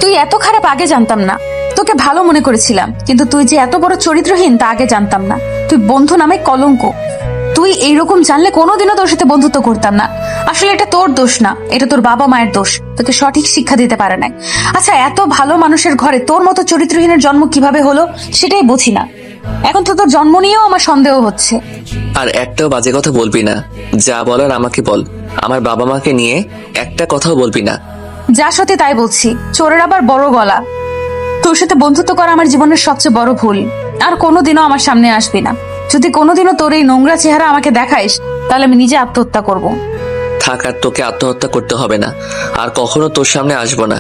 তুই এত খারাপ আগে জানতাম না। তোকে ভালো মনে করেছিলাম, কিন্তু তুই যে এত বড় চরিত্রহীন তা আগে জানতাম না। তুই বন্ধু নামে কলঙ্ক। তুই এইরকম জানলে কোনোদিনও তোর সাথে বন্ধুত্ব করতাম না। আসলে এটা তোর দোষ না, এটা তোর বাবা মায়ের দোষ, তোকে সঠিক শিক্ষা দিতে পারে নাই। আচ্ছা, এত ভালো মানুষের ঘরে তোর মতো চরিত্রহীনের জন্ম কিভাবে হলো সেটাই বুঝি না। এখন তো তোর জন্ম নিয়েও আমার সন্দেহ হচ্ছে। আর একটাও বাজে কথা বলবি না, যা বলার আমাকে বল। আমার বাবা মাকে নিয়ে একটা কথাও বলবি না। যা সত্যি তাই বলছি, চোরের আবার বড় গলা। তোর সাথে বন্ধুত্ব করা আমার জীবনের সবচেয়ে বড় ভুল। আর কোনোদিনও আমার সামনে আসবি না। যদি কোনোদিনও তোর এই নোংরা চেহারা আমাকে দেখাইস, তাহলে আমি নিজে আত্মহত্যা করব। থাক, আর তোকে আত্মহত্যা করতে হবে না। আর কখনো তোর সামনে আসবো না।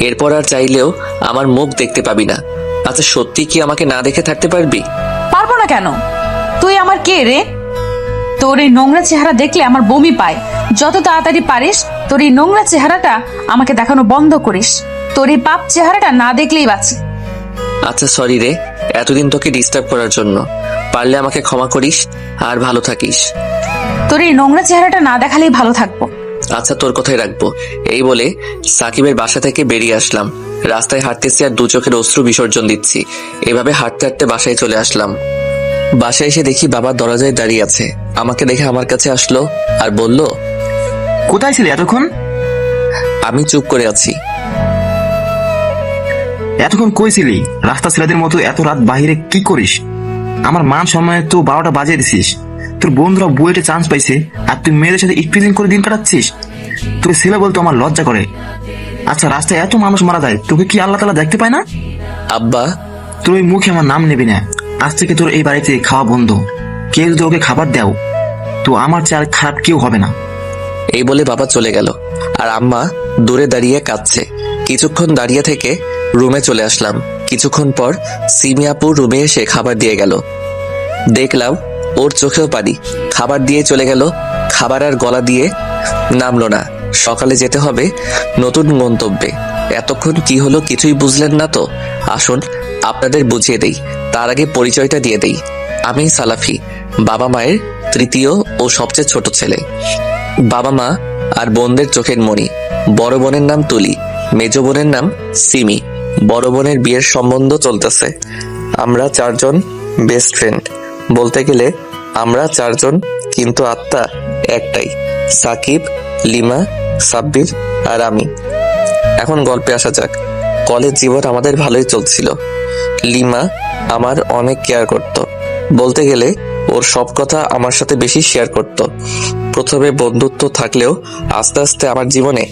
এরপর আর চাইলেও আমার মুখ দেখতে পাবি না। আচ্ছা, সত্যি কি আমাকে না দেখে থাকতে পারবি? পারবো না কেন? তুই আমার কে রে? তোর এই নোংরা চেহারা দেখলে আমার বমি পায়। যত তাড়াতাড়ি পারিস তোর এই নোংরা চেহারাটা আমাকে দেখানো বন্ধ করিস। তোর এই পাপ চেহারাটা না দেখলেই বাঁচি। আচ্ছা, সরি রে, এতদিন তোকে ডিস্টার্ব করার জন্য। পারলে আমাকে ক্ষমা করিস আর ভালো থাকিস। তোর এই নোংরা চেহারাটা না দেখালেই ভালো থাকবো। আচ্ছা, তোর কথাই রাখবো। এই বলে সাকিবের বাসা থেকে বেরিয়ে আসলাম। রাস্তায় হাঁটতেছি আর দু চোখের অশ্রু বিসর্জন দিচ্ছি। এভাবে হাঁটতে হাঁটতে বাসায় চলে আসলাম। বাসায় এসে দেখি বাবা দরজায় দাঁড়িয়ে আছে। আমাকে দেখে আমার কাছে আসলো আর বলল, কোথায় ছিলে এতক্ষণ? আমি চুপ করে আছি। এতক্ষণ কই ছিলি? রাস্তা ছেলেদের মতো এত রাত বাহিরে কি করিস? আমার মান সম্মানে তো 12টা বাজিয়ে দিছিস। তোর বন্ধুরা বুয়েটে চান্স পাইছে আর তুই মেয়েদের সাথে স্পিলিং করে দিন কাটাচ্ছিস। তোকে ছেলে বলতে আমার লজ্জা করে। আচ্ছা, রাস্তায় এত মানুষ মারা যায়, তোকে কি আল্লাহ তাআলা দেখতে পায় না? আব্বা, তোর ওই মুখে আমার নাম নেবি না। আজ থেকে তোর এই বাড়িতে খাওয়া বন্ধ। কেউ যদি ওকে খাবার দাও তো আমার চেয়ে আর খারাপ কেউ হবে না। এই বলে বাবা চলে গেল আর আম্মা দূরে দাঁড়িয়ে কাঁদছে। কিছুক্ষণ দাঁড়িয়ে থেকে রুমে চলে আসলাম। কিছুক্ষণ পর সিমি আপু রুমে এসে খাবার দিয়ে গেল। দেখলাম ওর চোখেও পানি। খাবার দিয়ে চলে গেল, খাবার আর গলা দিয়ে নামলো না। সকালে যেতে হবে নতুন গন্তব্যে। এতক্ষণ কি হলো কিছুই বুঝলেন না তো? আসুন আপনাদের বুঝিয়ে দেই। তার আগে পরিচয়টা দিয়ে দেই। আমি সালাফি, বাবা মায়ের তৃতীয় ও সবচেয়ে ছোট ছেলে। বাবা মা আর বোনদের চোখের মণি। বড় বোনের নাম তুলি, মেজ বোনের নাম সিমি। বড় বোনের বিয়ের সম্বন্ধ চলতেছে। আমরা চারজন বেস্ট ফ্রেন্ড। বলতে গেলে আমরা চারজন, কিন্তু আত্মা একটাই, সাকিব, লিমা, সাব্বির আর আমি। এখন গল্পে আসা যাক। কলেজ জীবন আমাদের ভালোই চলছিল। লিমা আমার অনেক কেয়ার করত। বলতে গেলে ওর সব কথা আমার সাথে বেশি শেয়ার করত। প্রথমে বন্ধুত্ব থাকলেও আস্তে আস্তে আমার জীবনে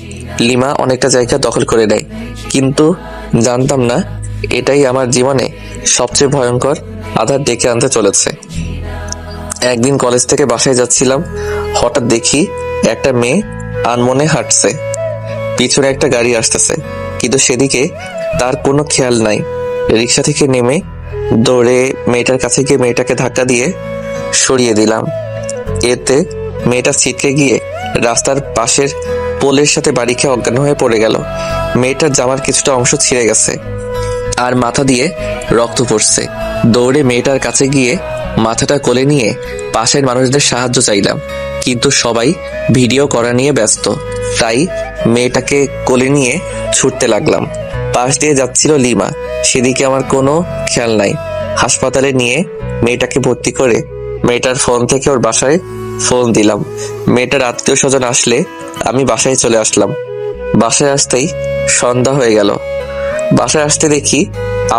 লিমা অনেকটা জায়গা দখল করে নেয়। কিন্তু জানতাম না এটাই আমার জীবনে সবচেয়ে ভয়ঙ্কর আধার ডেকে আনতে চলেছে। একদিন কলেজ থেকে বাসায় যাচ্ছিলাম, হঠাৎ দেখি একটা মেয়ে আনমনে হাঁটছে। পিছনে একটা গাড়ি আসতেছে, কিন্তু সেদিকে তার কোনো খেয়াল নাই। রিক্সা থেকে নেমে দৌড়ে মেয়েটার কাছে গিয়ে মেয়েটাকে ধাক্কা দিয়ে সরিয়ে দিলাম। এতে মেয়েটা ছিটকে গিয়ে রাস্তার পাশের পোলের সাথে বাড়ি খেয়ে অজ্ঞান হয়ে পড়ে গেল। মেয়েটার জামার কিছুটা অংশ ছিঁড়ে গেছে আর মাথা দিয়ে রক্ত পড়ছে। দৌড়ে মেয়েটার কাছে গিয়ে মাথাটা কোলে নিয়ে পাশের মানুষদের সাহায্য চাইলাম, কিন্তু সবাই ভিডিও করা নিয়ে ব্যস্ত। তাই মেয়েটাকে কোলে নিয়ে ছুটতে লাগলাম। পাশ দিয়ে যাচ্ছিল লিমা, সেদিকে আমার কোনো খেয়াল নাই। হাসপাতালে নিয়ে মেয়েটাকে ভর্তি করে মেয়েটার ফোন থেকে ওর বাসায় ফোন দিলাম। মেয়েটার আত্মীয় স্বজন আসলে আমি বাসায় চলে আসলাম। বাসায় আসতেই সন্ধ্যা হয়ে গেল। বাসায় আসতে দেখি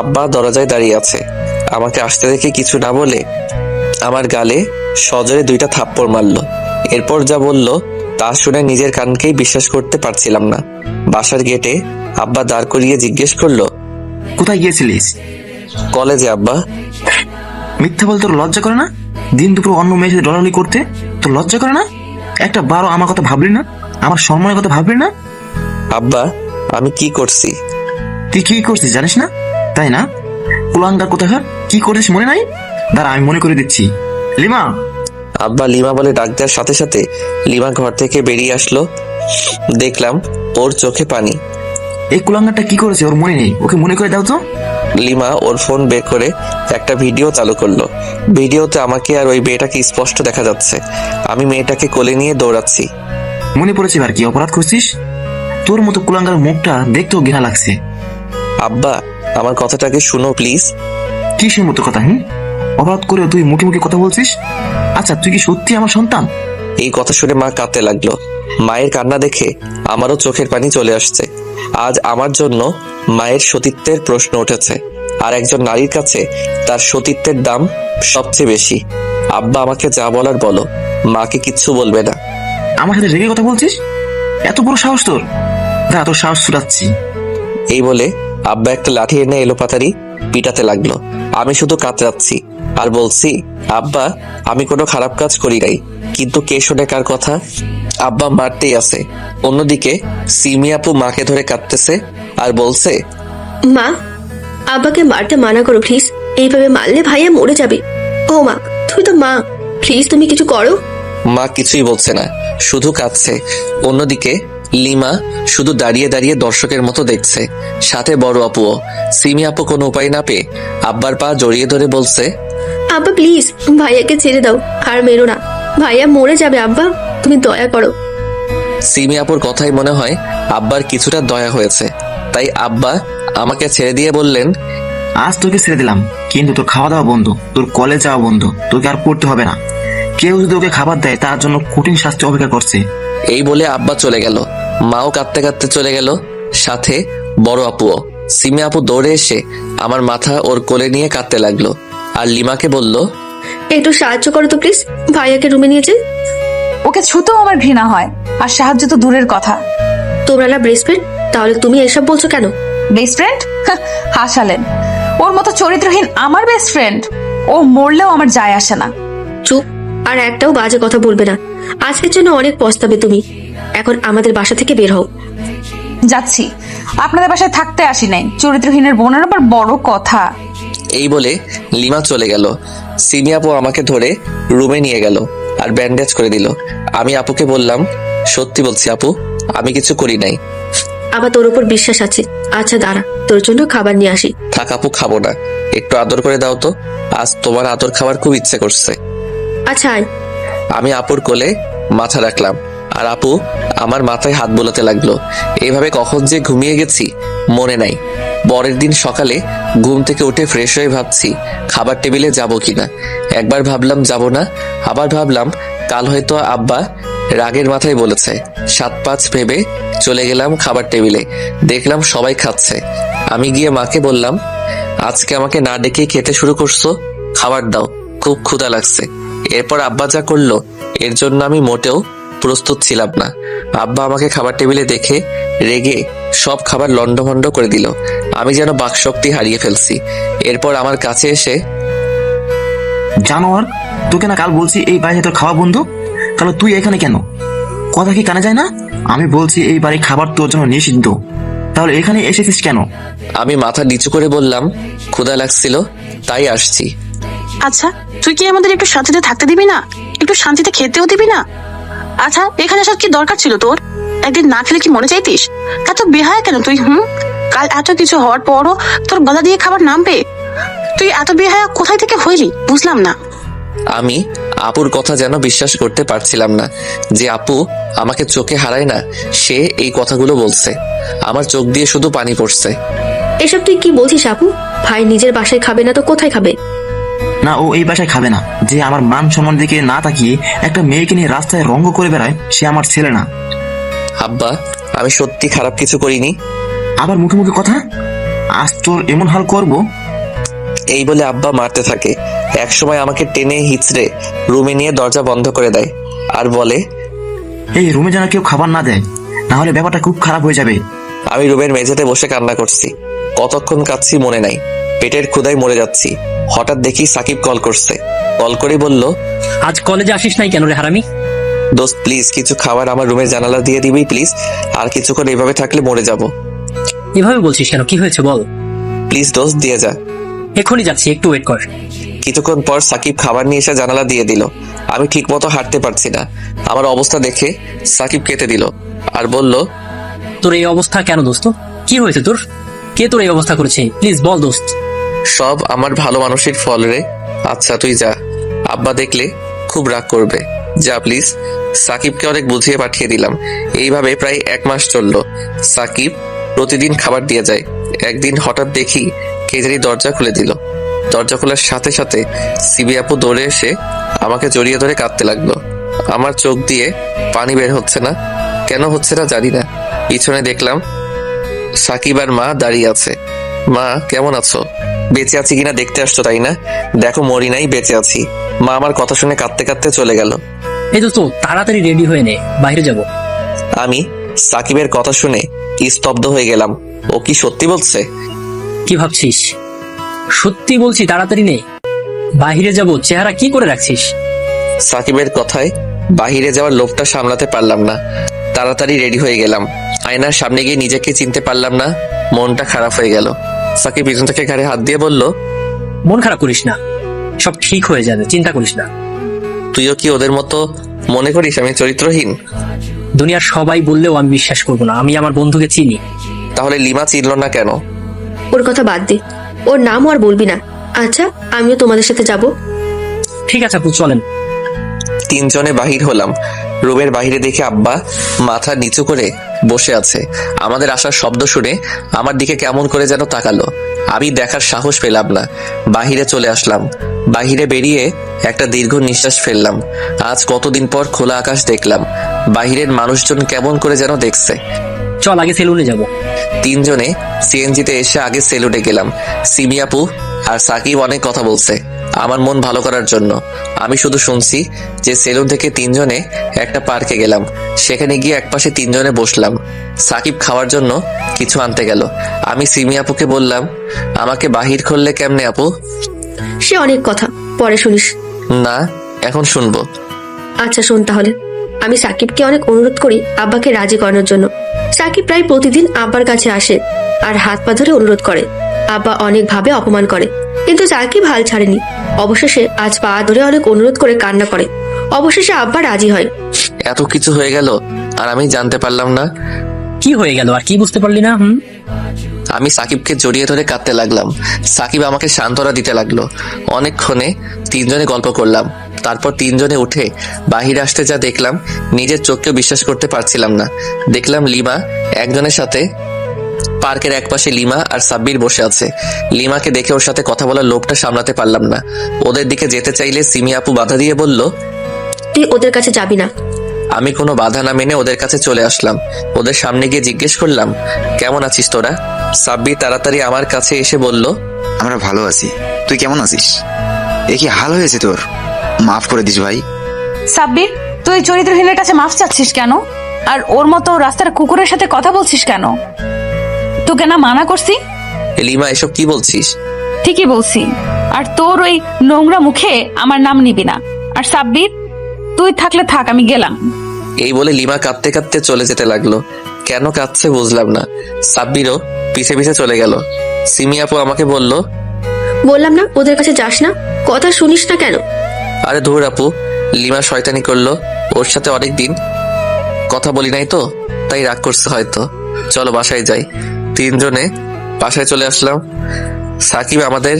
আব্বা দরজায় দাঁড়িয়ে আছে। আমাকে আসতে দেখে কিছু না বলে আমার গালে সজোরে 2টা থাপ্পড় মারলো। এরপর যা বলল তা শুনে নিজের কানকেই বিশ্বাস করতে পারছিলাম না। বাসার গেটে আব্বা দাঁড় করিয়ে জিজ্ঞেস করলো, কোথায় গিয়েছিলিস? কলেজে আব্বা। মিথ্যা বলতে তোর লজ্জা করে না? দিন দুপুর অন্য মেয়ের সাথে ডলাডলি করতে তোর লজ্জা করে না? একটা বারো আমার কথা ভাবলি না? আমার সম্মানের কথা ভাবলি না? আব্বা, আমি কি করছি? তুই কি করছিস জানিস না, তাই না? কুলাঙ্গার কোথাকার, কি করছিস মনে নাই? দাঁড়া, আমি মনে করে দিচ্ছি। লিমা! আব্বা লিমা বলে ডাক দেওয়ার সাথে সাথে লিমা ঘর থেকে বেরিয়ে আসলো। দেখলাম ওর চোখে পানি। এই কুলাঙ্গারটা কি করেছে ওর মনে নেই, ওকে মনে করে দাও তো। লিমা ওর ফোন বের করে একটা ভিডিও চালু করলো। ভিডিওতে আমাকে আর ওই মেয়েটাকে স্পষ্ট দেখা যাচ্ছে। আমি মেয়েটাকে কোলে নিয়ে দৌড়াচ্ছি। মনে পড়েছে এবার কি অপরাধ করছিস? তোর মতো কুলাঙ্গার মুখটা দেখতেও ঘৃণা লাগছে। আব্বা, আমার কথাটাকে শুনো প্লিজ। কিসের মতো কথা? অপরাধ করে তুই মুখে মুখে কথা বলছিস? আচ্ছা, তুই কি সত্যি আমার সন্তান? এই কথা শুনে মা কাঁদতে লাগলো। মায়ের কান্না দেখে আমারও চোখের পানি চলে আসছে। আজ আমার জন্য মায়ের সতীত্বের প্রশ্ন উঠেছে, আর একজন নারীর কাছে তার সতীত্বের দাম সবচেয়ে বেশি। আব্বা, আমাকে যা বলার বলো, মাকে কিচ্ছু বলবে না। আমার সাথে রেগে কথা বলছিস? এত বড় সাহস তোর? দাঁড়া, তোর সাহস ছুটাচ্ছি। এই বলে আব্বা একটা লাঠি এনে এলোপাতাড়ি পিটাতে লাগলো। আমি শুধু কাতরাচ্ছি আর বলছি, আব্বা, আমি কোনো খারাপ কাজ করি নাই, কিন্তু কে শোনে কার কথা? আব্বা মারতেই আছে। অন্যদিকে সিমি আপু মাকে ধরে কাঁদতেছে আর বলছে, মা, আব্বাকে মারতে মানা করো প্লিজ। এইভাবে মারলে ভাইয়া মরে যাবে। ও মা, তুমি তো মা, প্লিজ তুমি কিছু করো। মা কিছুই বলছে না, শুধু কাঁদছে। অন্যদিকে লিমা শুধু দাঁড়িয়ে দাঁড়িয়ে দর্শকের মতো দেখছে, সাথে বড় আপুও। সিমি আপু কোনো উপায় না পেয়ে আব্বার পা জড়িয়ে ধরে বলছে, আব্বা প্লিজ ভাইয়াকে ছেড়ে দাও, আর মেরো না, ভাইয়া মরে যাবে। আব্বা তুমি দয়া করো। সিমি আপুর কথাই মনে হয় আব্বার কিছুটা দয়া হয়েছে, তাই আব্বা আমাকে ছেড়ে দিয়ে বললেন, আজ তোকে ছেড়ে দিলাম, কিন্তু তোর খাওয়া দাওয়া বন্ধ, তোর কলেজ যাওয়া বন্ধ, তোকে আর পড়তে হবে না। কেউ যদি ওকে খাবার দেয় তার জন্য কঠিন শাস্তি অপেক্ষা করছে। এই বলে আব্বা চলে গেল। মাও কাঁদতে কাঁদতে চলে গেল, সাথে বড় আপুও। সিমি আপু দৌড়ে এসে আমার মাথা ওর কোলে নিয়ে কাঁদতে লাগলো, আর লিমাকে বলল, একটু সাহায্য করো তো প্লিজ, ভাইয়াকে রুমে নিয়ে যাই। ওকে ছুতেও আমার ঘৃণা হয়, আর সাহায্য তো দূরের কথা। তোমরা না বেস্ট ফ্রেন্ড, তাহলে তুমি এসব বলছো কেন? Best friend? হাসালেন। ওর মতো চরিত্রহীন আমার বেস্ট ফ্রেন্ড? ও মরলেও আমার যায় আসে না। চুপ, আর একটাও বাজে কথা বলবে না। আজকের জন্য অনেক পস্তাবে তুমি। এখন আমাদের বাসা থেকে বের হও। যাচ্ছি, আপনাদের বাসায় থাকতে আসি নাই। চরিত্রহীনের বোনের আবার বড় কথা। এই বলে লিমা চলে গেল। সিমি আপু আমাকে ধরে রুমে নিয়ে গেল আর ব্যান্ডেজ করে দিল। আমি আপুকে বললাম, সত্যি বলছি আপু, আমি কিছু করি নাই। আবার তোর উপর বিশ্বাস আছে। আচ্ছা দাঁড়া, তোর জন্য খাবার নিয়ে আসি। থাক আপু, খাবো না, একটু আদর করে দাও তো। আজ তোমার আদর খাবার খুব ইচ্ছে করছে। আচ্ছা আয়। আমি আপুর কোলে মাথা রাখলাম, আর আপু আমার মাথায় হাত বোলাতে লাগলো। এইভাবে কখন যে ঘুমিয়ে গেছি মনে নাই। পরের দিন সকালে ঘুম থেকে উঠে ফ্রেশ হয়ে ভাবছি খাবার টেবিলে যাব কিনা। একবার ভাবলাম যাব না, আবার ভাবলাম কাল হয়তো আব্বা রাগের মাথায় বলেছে। 7-5 ভেবে চলে গেলাম খাবার টেবিলে। দেখলাম সবাই খাচ্ছে। আমি গিয়ে মাকে বললাম, আজকে আমাকে না ডেকে খেতে শুরু করছো, খাবার দাও, খুব ক্ষুধা লাগছে। এরপর আব্বা যা করলো এর জন্য আমি মোটেও প্রস্তুত ছিলাম না। আব্বা আমাকে খাবার টেবিলে দেখে রেগে সব খাবার লন্ডভন্ড করে দিল। আমি যেন বাকশক্তি হারিয়ে ফেলছি। এরপর আমার কাছে এসে, জানোয়ার, তোকে না কাল বলছি এই বাড়িতে তোর খাওয়া বন্ধ, তাহলে তুই এখানে কেন? কথা কি কানে যায় না? আমি বলছি এই বাড়ি খাবার তোর জন্য নিষিদ্ধ, তাহলে এখানে এসেছিস কেন? আমি মাথা নিচু করে বললাম, ক্ষুধা লাগছিল তাই আসছি। আচ্ছা, তুই কি আমাদের একটু শান্তিতে থাকতে দিবি না? একটু শান্তিতে খেতেও দিবি না? আচ্ছা, এখানে আসার কি দরকার ছিল তোর? একদিন না খেলে কি মরে চাইতিস? এত বেহায়া কেন তুই? কাল এত কিছু হওয়ার পরও তোর গলা দিয়ে খাবার নামবে? তুই এত বেহায়া কোথায় থেকে হইলি বুঝলাম না। আমি আপুর কথা যেন বিশ্বাস করতে পারছিলাম না, যে আপু আমাকে চোখে হারায় না সে এই কথাগুলো বলছে। আমার চোখ দিয়ে শুধু পানি পড়ছে। এসব তুই কি বলছিস আপু? ভাই নিজের বাসায় খাবে না তো কোথায় খাবে? না, ও এই বাসায় খাবে না। যে আমার মান সম্মান দিকে না তাকিয়ে একটা মেয়েকে নিয়ে রাস্তায় রঙ্গ করে বেড়ায়, সে আমার ছেলে না। আব্বা, আমি সত্যি খারাপ কিছু করিনি। আবার মুখে মুখে কথা? আজ তোর এমন হাল করব। এই বলে আব্বা মারতে থাকে। একসময় আমাকে টেনে হিচড়ে রুমে নিয়ে দরজা বন্ধ করে দেয় আর বলে, এই রুমে যেন কেউ খাবার না দেয়, না হলে ব্যাপারটা খুব খারাপ হয়ে যাবে। আমি রুমের মেঝেতে বসে কান্না করছি। কতক্ষণ কাঁদছি মনে নাই, পেটের ক্ষুধায় মরে যাচ্ছি। হঠাৎ দেখি সাকিব কল করছে। কল করে বলল, আজ কলেজে আসিস নাই কেন রে হারামি? দোস্ত প্লিজ কিছু খাবার আমার রুমের জানালা দিয়ে দিবি প্লিজ, আর কিছুক্ষণ এইভাবে থাকলে মরে যাব। এভাবে বলছিস কেন? কি হয়েছে বল। প্লিজ দোস্ত দিয়ে যা। এখনই যাচ্ছি, একটু ওয়েট কর। কিছুক্ষণ পর সাকিব খাবার নিয়ে এসে জানালা দিয়ে দিল। আমি ঠিক মতো হাঁটতে পারছি না। আমার অবস্থা দেখে সাকিব কেটে দিল আর বলল, তোর এই অবস্থা কেন দোস্ত? কি হয়েছে তোর? কে তোর এই অবস্থা করেছে? প্লিজ বল দোস্ত। সব আমার ভালো মানুষের ফল রে। আচ্ছা তুই যা, আব্বা দেখলে খুব রাগ করবে। যা প্লিজ। সাকিবকে অনেক বুঝিয়ে পাঠিয়ে দিলাম। এইভাবে প্রায় 1 মাস চললো। সাকিব প্রতিদিন খাবার দিয়ে যায়। একদিন হঠাৎ দেখি কে জানি দরজা খুলে দিল। দরজা খোলার সাথে সাথে সিবি আপু দৌড়ে এসে আমাকে জড়িয়ে ধরে কাঁদতে লাগলো। আমার চোখ দিয়ে পানি বের হচ্ছে না, কেন হচ্ছে না জানি না। পিছনে দেখলাম সাকিব আর মা দাঁড়িয়ে আছে। মা, কেমন আছো? বেঁচে আছি কিনা দেখতে আসছো তাই না? দেখো, মরি নাই, বেঁচে আছি। মা আমার কথা শুনে কাঁদতে কাঁদতে চলে গেল। এই দোস্ত, তাড়াতাড়ি রেডি হয়ে নে, বাইরে যাব। আমি সাকিবের কথা শুনে স্তব্ধ হয়ে গেলাম। ও কি সত্যি বলছে? কি ভাবছিস? সত্যি বলছি, তাড়াতাড়ি নে, বাইরে যাব। চেহারা কি করে রাখছিস? সাকিবের কথায় বাহিরে যাওয়ার লোভটা সামলাতে পারলাম না। তাড়াতাড়ি রেডি হয়ে গেলাম। আয়নার সামনে গিয়ে নিজেকে চিনতে পারলাম না। মনটা খারাপ হয়ে গেল। সাকিব পিছন থেকে ঘাড়ে হাত দিয়ে বলল, মন খারাপ করিস না, সব ঠিক হয়ে যাবে, চিন্তা করিস না। তুইও কি ওদের মতো মনে করিস আমি চরিত্রহীন? দুনিয়ার সবাই বললেও আমি বিশ্বাস করবো না, আমি আমার বন্ধুকে চিনি। তাহলে লিমা চিনল না কেন? ওর কথা বাদ দে, ওর নামও আর বলবি না। আচ্ছা, আমিও তোমাদের সাথে যাব। ঠিক আছে আপু, চলেন। তিনজনে বাহির হলাম। রুমের বাহিরে দেখে আব্বা মাথা নিচু করে বসে আছে। আমাদের আসার শব্দ শুনে আমার দিকে কেমন করে যেন তাকালো। আমি দেখার সাহস পেলাম না। বাহিরে চলে আসলাম। বাহিরে বেরিয়ে একটা দীর্ঘ নিঃশ্বাস ফেললাম। আজ কতদিন পর খোলা আকাশ দেখলাম। বাহিরের মানুষজন কেমন করে যেন দেখছে। চল আগে সেলুনে যাব। তিনজনে সিএনজিতে এসে আগে সেলুনে গেলাম। সিমি আপু আর সাকিব অনেক কথা বলছে আমার মন ভালো করার জন্য। আমি শুধু শুনছি যে সেলুন থেকে তিনজনে একটা পার্কে গেলাম। সেখানে গিয়ে একপাশে তিনজনে বসলাম। সাকিব খাওয়ার জন্য কিছু আনতে গেল। আমি সিমি আপুকে বললাম, আমাকে বাহির করলে কেমনে আপু? সে অনেক কথা, পরে শুনিস। না, এখন শুনবো। আচ্ছা শোন তাহলে। আমি সাকিবকে অনেক অনুরোধ করি আব্বাকে রাজি করানোর জন্য। সাকিব প্রায় প্রতিদিন আব্বার কাছে আসে আর হাত পা ধরে অনুরোধ করে। আব্বা অনেক ভাবে অপমান করে, কিন্তু সাকিব হাল ছাড়েনি। অবশেষে আজ পা ধরে অনেক অনুরোধ করে কান্না করে। অবশেষে আব্বা রাজি হয়। এত কিছু হয়ে গেল আর আমি জানতে পারলাম না। কি হয়ে গেল আর কি বুঝতে পারলি না? আমি সাকিবকে জড়িয়ে ধরে কাঁদতে লাগলাম। সাকিব আমাকে সান্ত্বনা দিতে লাগলো। অনেকক্ষণে তিনজনে গল্প করলাম। তারপর তিনজনে উঠে বাহিরে আসতে যা দেখলাম, নিজের চোখকে বিশ্বাস করতে পারছিলাম না। দেখলাম লিমা একজনের সাথে, পার্কের একপাশে লিমা আর সাব্বির বসে আছে। লিমাকে দেখে ওর সাথে কথা বলার লোভটা সামলাতে পারলাম না। ওদের দিকে যেতে চাইলে সিমি আপু বাধা দিয়ে বলল, তুই ওদের কাছে যাবি না। আমি কোনো বাধা না মেনে ওদের কাছে চলে আসলাম। ওদের সামনে গিয়ে জিজ্ঞেস করলাম, কেমন আছিস তোরা? সাব্বির তাড়াতাড়ি আমার কাছে এসে বলল, আমরা ভালো আছি, তুই কেমন আছিস? এ কি হাল হয়েছে তোর? মাফ করে দিস ভাই। সাব্বির, তুই চরিত্রহীনের কাছে মাফ চাচ্ছিস কেন? আর ওর মতো রাস্তার কুকুরের সাথে কথা বলছিস কেন? তোকে না মানা করছি? লিমা এসব কি বলছিস? ঠিকই বলছি। আর তোর ওই নোংরা মুখে আমার নাম নিবি না। আর সাব্বির, তুই থাকলে থাক, আমি গেলাম। এই বলে লিমা কাঁদতে কাঁদতে চলে যেতে লাগলো। কেন কাঁদছে বুঝলাম না। সাব্বিরও পিছে পিছে চলে গেল। সিমি আপু আমাকে বলল, বললাম না ওদের কাছে যাস না, কথা শুনিস না কেন? আরে ধুর আপু, লিমা শয়তানি করলো। ওর সাথে অনেকদিন কথা বলি নাই তো, তাই রাগ করছে হয়তো। চলো বাসায় যাই। তিনজনে বাসায় চলে আসলাম। সাকিব আমাদের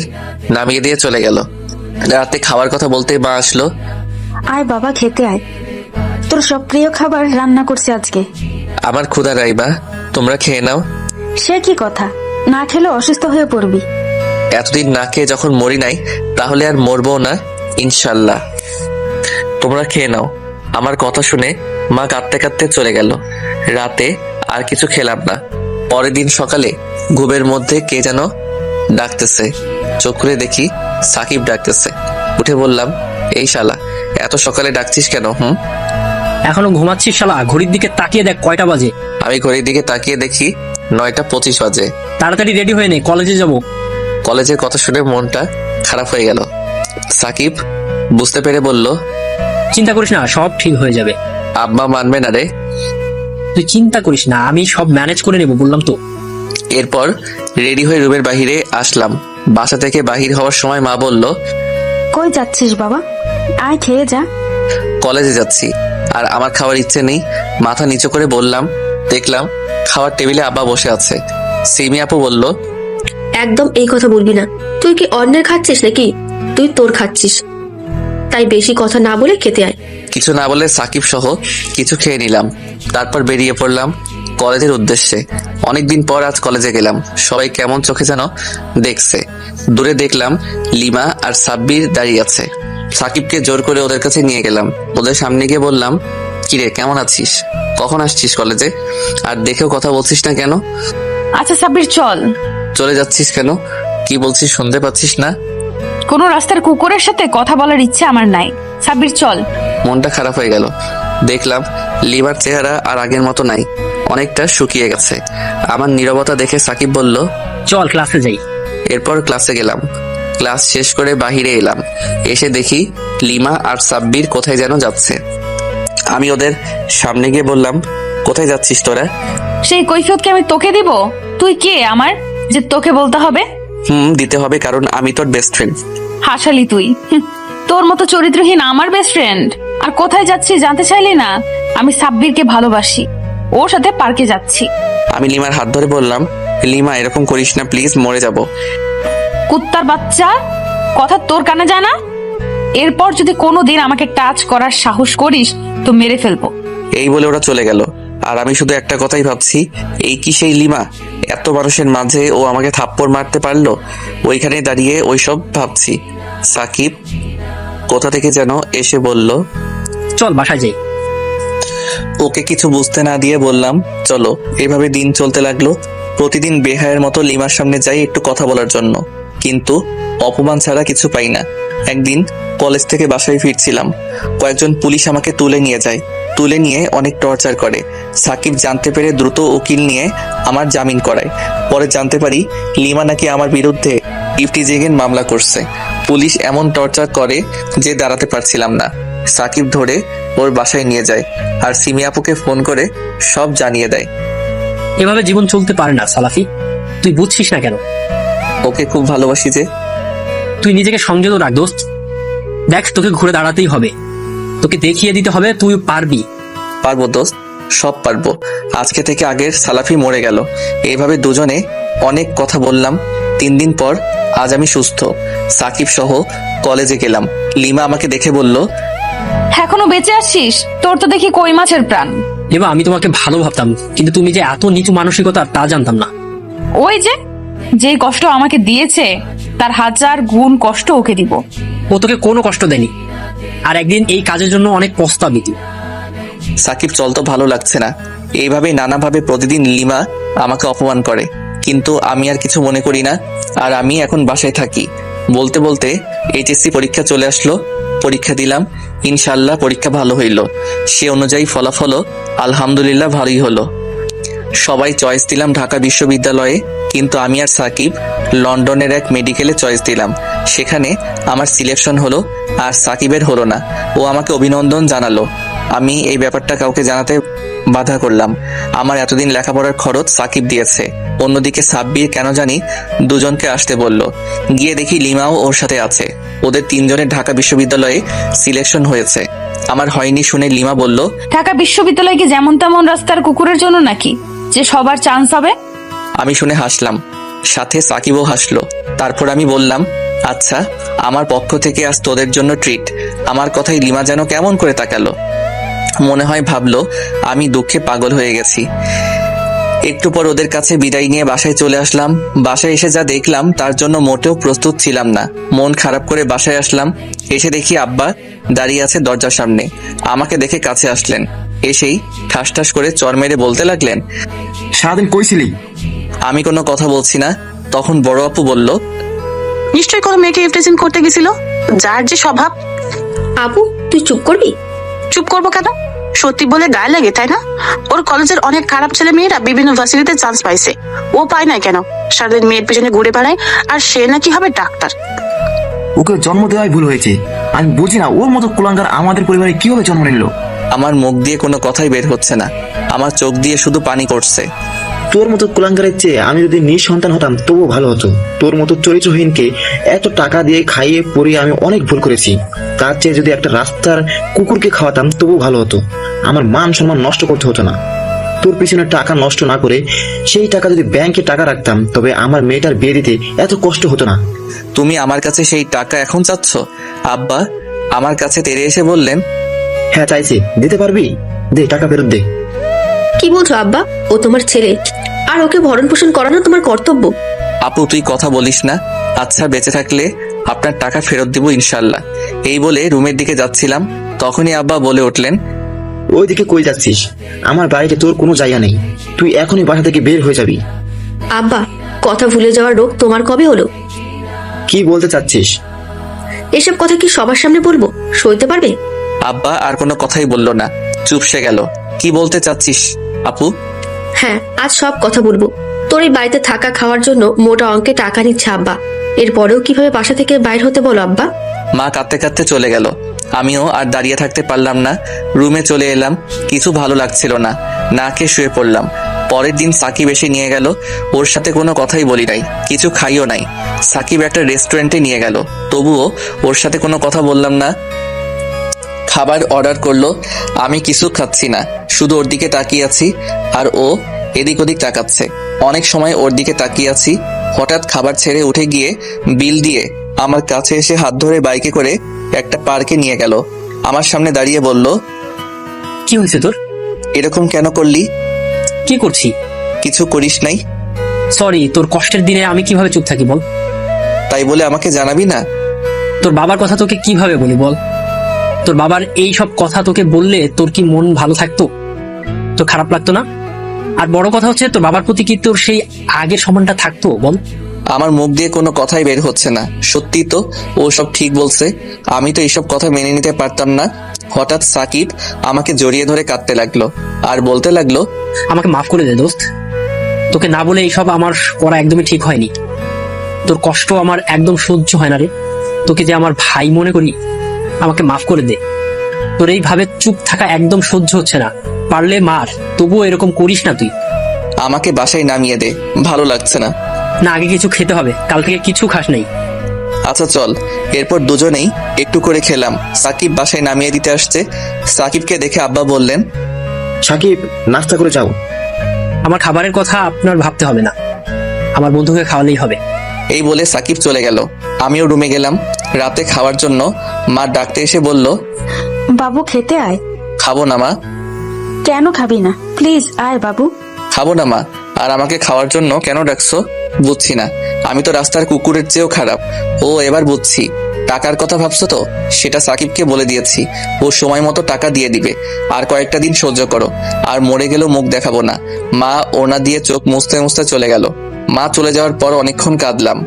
নামিয়ে দিয়ে চলে গেল। রাতে খাওয়ার কথা বলতে মা আসলো। আয় বাবা, খেতে আয়, তোর সব প্রিয় খাবার রান্না করছি আজকে। আমার ক্ষুধা নাই মা, তোমরা খেয়ে নাও। সে কি কথা, না খেলে অসুস্থ হয়ে পড়বি। এতদিন না খেয়ে যখন মরি নাই, তাহলে আর মরবো না ইনশাল্লাহ। তোমরা খেয়ে নাও। আমার কথা শুনে মা কাঁদতে কাঁদতে চলে গেল। রাতে আর কিছু খেলাম না। পরের দিন সকালে ঘুমের মধ্যে কে যেন ডাকতেছে। চোখ খুলে দেখি সাকিব ডাকতেছে। উঠে বললাম, এই শালা, এত সকালে ডাকছিস কেন? এখনো ঘুমাচ্ছিস শালা? ঘড়ির দিকে তাকিয়ে দেখ কয়টা বাজে। আমি ঘড়ির দিকে তাকিয়ে দেখি 9:25 বাজে। তাড়াতাড়ি রেডি হয়ে নে, কলেজে যাব। কলেজের কথা শুনে মনটা খারাপ হয়ে গেল। সাকিব বুঝতে পেরে বলল, চিন্তা করিস না, সব ঠিক হয়ে যাবে। আব্বা মানবে না রে। তুই চিন্তা করিস না, আমি সব ম্যানেজ করে নেব, বললাম তো। এরপর রেডি হয়ে রুমের বাহিরে আসলাম। বাসা থেকে বাহির হওয়ার সময় মা বলল, কই যাচ্ছিস বাবা? আয় খেয়ে যা। কলেজে যাচ্ছি, আর আমার খাওয়ার ইচ্ছে নেই। মাথা নিচু করে বললাম। দেখলাম খাওয়ার টেবিলে আব্বা বসে আছে। সিমি আপু বলল, একদম এই কথা বলবি না। তুই কি অন্যের খাচ্ছিস নাকি? তুই তোর খাচ্ছিস, তাই বেশি কথা না বলে খেতে আয়। কিছু না বলে সাকিব সহ কিছু খেয়ে নিলাম। তারপর বেরিয়ে পড়লাম। কলেজের উদ্দেশ্যে। অনেকদিন পর আজ কলেজে গেলাম, সবাই কেমন চোখে যেন দেখছে। দূরে দেখলাম লিমা আর সাব্বির দাঁড়িয়ে আছে। সাকিবকে জোর করে ওদের কাছে নিয়ে গেলাম। ওদের সামনে গিয়ে বললাম, কিরে কেমন আছিস, কখন আসছিস কলেজে, আর দেখেও কথা বলছিস না কেন? আচ্ছা সাব্বির চল। চলে যাচ্ছিস কেন? কি বলছিস শুনতে পাচ্ছিস না? কোনো রাস্তার কুকুরের সাথে কথা বলার ইচ্ছে আমার নাই। সাব্বির চল। মনটা খারাপ হয়ে গেল। দেখলাম লিমার চেহারা আর আগের মতো নাই, অনেকটা শুকিয়ে গেছে। আমার নীরবতা দেখে সাকিব বলল, চল ক্লাসে যাই। এরপর ক্লাসে গেলাম। ক্লাস শেষ করে বাহিরে এলাম। এসে দেখি লিমা আর সাব্বির কোথায় যেন যাচ্ছে। আমি ওদের সামনে গিয়ে বললাম, কোথায় যাচ্ছিস তোরা? সেই কৈফিয়ত কি আমি তোকে দিব? তুই কে আমার যে তোকে বলতে হবে? দিতে হবে, কারণ আমি তোর বেস্ট ফ্রেন্ড। হাসালি তুই। তোর মতো চরিত্রহীন আমার বেস্ট ফ্রেন্ড। আর কোথায় যাচ্ছি জানতে চাইলি না? আমি সাব্বিরকে ভালোবাসি, ওর সাথে পার্কে যাচ্ছি। আমি লিমার হাত ধরে বললাম, লিমা এরকম করিস না প্লিজ, মরে যাব। কুত্তার বাচ্চা, কথা তোর কানে যায় না? এরপর যদি কোনোদিন আমাকে টাচ করার সাহস করিস তো মেরে ফেলবো। এই বলে ওরা চলে গেল। আর আমি শুধু একটা কথাই ভাবছি, এই কি সেই লিমা? এত মানুষের মাঝে ও আমাকে থাপ্পড় মারতে পারলো। ওইখানে দাঁড়িয়ে ওইসব ভাবছি। সাকিব কোথা থেকে যেন এসে বলল, চল বাসায় যাই। ওকে কিছু বুঝতে না দিয়ে বললাম, চলো। এভাবে দিন চলতে লাগলো। প্রতিদিন বেহায়ের মতো লিমার সামনে যাই একটু কথা বলার জন্য, কিন্তু অপমান ছাড়া কিছু পাই না। একদিন কলেজ থেকে বাসায় ফিরছিলাম, কয়েকজন পুলিশ আমাকে তুলে নিয়ে যায়। তুলে নিয়ে অনেক টর্চার করে। সাকিব জানতে পেরে দ্রুত উকিল নিয়ে আমার জামিন করায়। পরে জানতে পারি লিমা নাকি আমার বিরুদ্ধে ইফটিজিংয়ের মামলা করছে। পুলিশ এমন টর্চার করে যে দাঁড়াতে পারছিলাম না। সাকিব ধরে ওর বাসায় নিয়ে যায় আর সিমি আপুকে ফোন করে সব জানিয়ে দেয়। এভাবে জীবন চলতে পারে না সালাফি, তুই বুঝছিস না কেন? ওকে খুব ভালোবাসি যে। তুই নিজেকে সংযত রাখ দোস্ত। দেখ তোকে ঘুরে দাঁড়াতেই হবে, তোকে দেখিয়ে দিতে হবে তুই পারবি। পারবো দোস্ত, সব পারবো। আজকে থেকে আগের সালাফি মরে গেল। এইভাবে দুজনে অনেক কথা বললাম। 3 দিন পর আজ আমি সুস্থ। সাকিব সহ কলেজে গেলাম। লিমা আমাকে দেখে বলল, এখনো বেঁচে আছিস? তোর তো দেখি কই মাছের প্রাণ। এবার আমি তোমাকে ভালো ভাবতাম, কিন্তু তুমি যে এত নিচু মানসিকতা তা জানতাম না। ওই যে কষ্ট আমাকে দিয়েছে তার 1000 গুণ কষ্ট ওকে দিব। ও তোকে কোনো কষ্ট দেয়নি, আর একদিন এই কাজের জন্য অনেক পস্তাবি তুই। সাকিব চল তো ভালো লাগছে না। এইভাবে নানাভাবে প্রতিদিন লিমা আমাকে অপমান করে, কিন্তু আমি আর কিছু মনে করি না। আর আমি এখন বাসায় থাকি। বলতে বলতে এইচএসসি পরীক্ষা চলে আসলো। পরীক্ষা দিলাম, ইনশাল্লাহ পরীক্ষা ভালো হইল। সে অনুযায়ী ফলাফলও আলহামদুলিল্লাহ ভালোই হলো। সবাই চয়েস দিলাম ঢাকা বিশ্ববিদ্যালয়ে, কিন্তু আমি আর সাকিব লন্ডনের এক মেডিকেলে চয়েস দিলাম। সেখানে আমার সিলেকশন হলো, আর সাকিবের হলো না। ও আমাকে অভিনন্দন জানালো। আমি এই ব্যাপারটা কাউকে জানাতে বাধা করলাম। আমার এতদিন লেখাপড়ার খরচ সাকিব দিয়েছে। অন্যদিকে সাব্বির কেন জানি দুজনকে আসতে বলল। গিয়ে দেখি লিমাও ওর সাথে আছে। ওদের 3 জনের ঢাকা বিশ্ববিদ্যালয়ে সিলেকশন হয়েছে। আমার হয়নি শুনে লিমা বলল, ঢাকা বিশ্ববিদ্যালয় কি যেমন তেমন রাস্তার কুকুরের জন্য নাকি যে সবার চান্স হবে? আমি শুনে হাসলাম, সাথে সাকিবও হাসলো। তারপর আমি বললাম, আচ্ছা আমার পক্ষ থেকে আজ তোদের জন্য ট্রিট। আমার কথাই লিমা যেন কেমন করে তাকালো। মনে হয় ভাবলো আমি দুঃখে পাগল হয়ে গেছি। একটু পর ওদের কাছে বিদায় নিয়ে বাসায় চলে আসলাম। বাসায় এসে যা দেখলাম তার জন্য মোটেও প্রস্তুত ছিলাম না। মন খারাপ করে বাসায় আসলাম। এসে দেখি আব্বা দাঁড়িয়ে আছে দরজার সামনে। আমাকে দেখে কাছে আসলেন। এসেই ঠাস ঠাস করে চর মেরে বলতে লাগলেন, সারাদিন কইছিলি? আমি কোনো কথা বলছি না। তখন বড় আপু বলল, নিশ্চয়ই কোনো মেয়েকে ইফটিজিং করতে গেছিল, যার যে স্বভাব। আপু তুই চুপ করবি? চুপ করবো কেন? সত্যি বলে গায়ে লাগে, তাই না? ওর কলেজের অনেক খারাপ ছেলে মেয়েরা বিভিন্ন ভার্সিটিতে চান্স পাইছে, ও পায় না কেন? সারাদিন মেয়ের পেছনে ঘুরে বেড়ায়, আর সে নাকি হবে ডাক্তার। ওকে জন্ম দেওয়াই ভুল হয়েছে। আমি বুঝি না ওর মতো কুলাঙ্গার আমাদের পরিবারে কিভাবে জন্ম নিল। আমার মুখ দিয়ে কোনো কথাই বের হচ্ছে না। আমার চোখ দিয়ে শুধু পানি পড়ছে। তোর মতো কুলাঙ্গারের চেয়ে আমি যদি নিঃসন্তান হতাম তবুও ভালো হতো। তোর মতো চরিত্রহীনকে এত টাকা দিয়ে খাইয়ে পরিয়ে আমি অনেক ভুল করেছি। তার চেয়ে যদি একটা রাস্তার কুকুরকে খাওয়াতাম তবুও ভালো হতো। আমার মান সম্মান নষ্ট করতে হতো না। তোর পিছনে টাকা নষ্ট না করে সেই টাকা যদি ব্যাংকে টাকা রাখতাম তবে আমার মেয়েটার বিয়ে দিতে এত কষ্ট হতো না। তুমি আমার কাছে সেই টাকা এখন চাচ্ছ? আব্বা আমার কাছে তেড়ে এসে বললেন, হ্যাঁ চাইছি। দিতে পারবি? দে টাকা ফেরত দে। কি বলছো আব্বা? ও তোমার ছেলে, আর ওকে ভরণ পোষণ করানো তোমার কর্তব্য। আপু তুই কথা বলিস না। আচ্ছা বেঁচে থাকলে আপনার টাকা ফেরত দিব ইনশাল্লাহ। এই বলে রুমের দিকে যাচ্ছিলাম, তখনই আব্বা বলে উঠলেন, ওইদিকে কই যাচ্ছিস? আমার বাড়িতে তোর কোনো জায়গা নেই, তুই এখনই বাসা থেকে বের হয়ে যাবি। আব্বা, কথা ভুলে যাওয়ার রোগ তোমার কবে হলো? কি বলতে চাচ্ছিস? এসব কথা কি সবার সামনে বলবো? সইতে পারবে? আব্বা আর কোনো কথাই বলল না, চুপসে গেল। কি বলতে চাচ্ছিস আপু? হ্যাঁ, আজ সব কথা বলবো। তোর এই বাড়িতে থাকা খাওয়ার জন্য মোটা অঙ্কে টাকা নিচ্ছে আব্বা। এরপরেও কিভাবে বাসা থেকে বাইর হতে বলো আব্বা? মা কাঁদতে কাঁদতে চলে গেল। আমিও আর দাঁড়িয়ে থাকতে পারলাম না, রুমে চলে এলাম। কিছু ভালো লাগছিল না, না খেয়ে শুয়ে পড়লাম। পরের দিন সাকিব এসে নিয়ে গেল, ওর সাথে কোনো কথাই বলি নাই, কিছু খাইও নাই। সাকিব একটা রেস্টুরেন্টে নিয়ে গেল, তবুও ওর সাথে কোনো কথা বললাম না। খাবার অর্ডার করলো, আমি কিছু খাচ্ছি না, শুধু ওর দিকে তাকিয়ে আছি আর ও এদিক ওদিক তাকাচ্ছে। অনেক সময় ওর দিকে তাকিয়ে আছি, হঠাৎ খাবার ছেড়ে উঠে গিয়ে বিল দিয়ে আমার কাছে এসে হাত ধরে বাইকে করে একটা পার্কে নিয়ে গেল। আমার সামনে দাঁড়িয়ে বলল, কি হয়েছে তোর? এরকম কেন করলি? কি করছি? কিছু করিস নাই? সরি, তোর কষ্টের দিনে আমি কিভাবে চুপ থাকি বল? তাই বলে আমাকে জানাবি না? তোর বাবার কথা তোকে কিভাবে বলি বল? তোর বাবার এই সব কথা তোকে বললে তোর কি মন ভালো থাকতো? তোর খারাপ লাগতো না? আর বড় কথা হচ্ছে, তোর বাবার প্রতি কি তোর সেই আগের সম্মানটা থাকতো বল? আমার মুখ দিয়ে কোনো কথাই বের হচ্ছে না। সত্যি তো, ও সব ঠিক বলছে। আমি তো এইসব কথা মেনে নিতে পারতাম না। হঠাৎ সাকিব আমাকে জড়িয়ে ধরে কাঁদতে লাগলো আর বলতে লাগলো, আমাকে মাফ করে দে দোস্ত, তোকে না বলে এইসব আমার করা একদমই ঠিক হয়নি। তোর কষ্ট আমার একদম সহ্য হয় না রে, তোকে যে আমার ভাই মনে করি, আমাকে মাফ করে দে। তোর এইভাবে চুপ থাকা একদম সহ্য হচ্ছে না, পারলে মার, তবুও এরকম করিস না তুই। আমাকে বাসায় নামিয়ে দে, ভালো লাগছে না। না, আগে কিছু খেতে হবে, কাল থেকে কিছু খাস নাই। আচ্ছা চল। এরপর দুজনেই একটু করে খেলাম। সাকিব বাসায় নামিয়ে দিতে আসছে। সাকিবকে দেখে আব্বা বললেন, সাকিব, নাস্তা করে যাও। আমার খাবারের কথা আপনার ভাবতে হবে না, আমার বন্ধুকে খাওয়ালেই হবে। এই বলে সাকিব চলে গেল। আমিও রুমে গেলাম রাতে খাওয়ার জন্য। মা ডাকতে এসে বলল, বাবু খেতে আয়। খাবো না মা। কেন খাবি না? প্লিজ আয় বাবু। খাবো না মা। আর আমাকে খাওয়ার জন্য কেন ডাকছো বুঝছি না। আমি তো রাস্তার কুকুরের চেয়েও খারাপ। ও এবার বুঝছি। টাকার কথা ভাবছো তো, সেটা সাকিবকে বলে দিয়েছি, ও সময় মতো টাকা দিয়ে দিবে। আর কয়েকটা দিন সহ্য করো, আর মরে গেলেও মুখ দেখাবো না। মা ওনা দিয়ে চোখ মুছতে মুছতে চলে গেল। মা চলে যাওয়ার পর অনেকক্ষণ কাঁদলাম।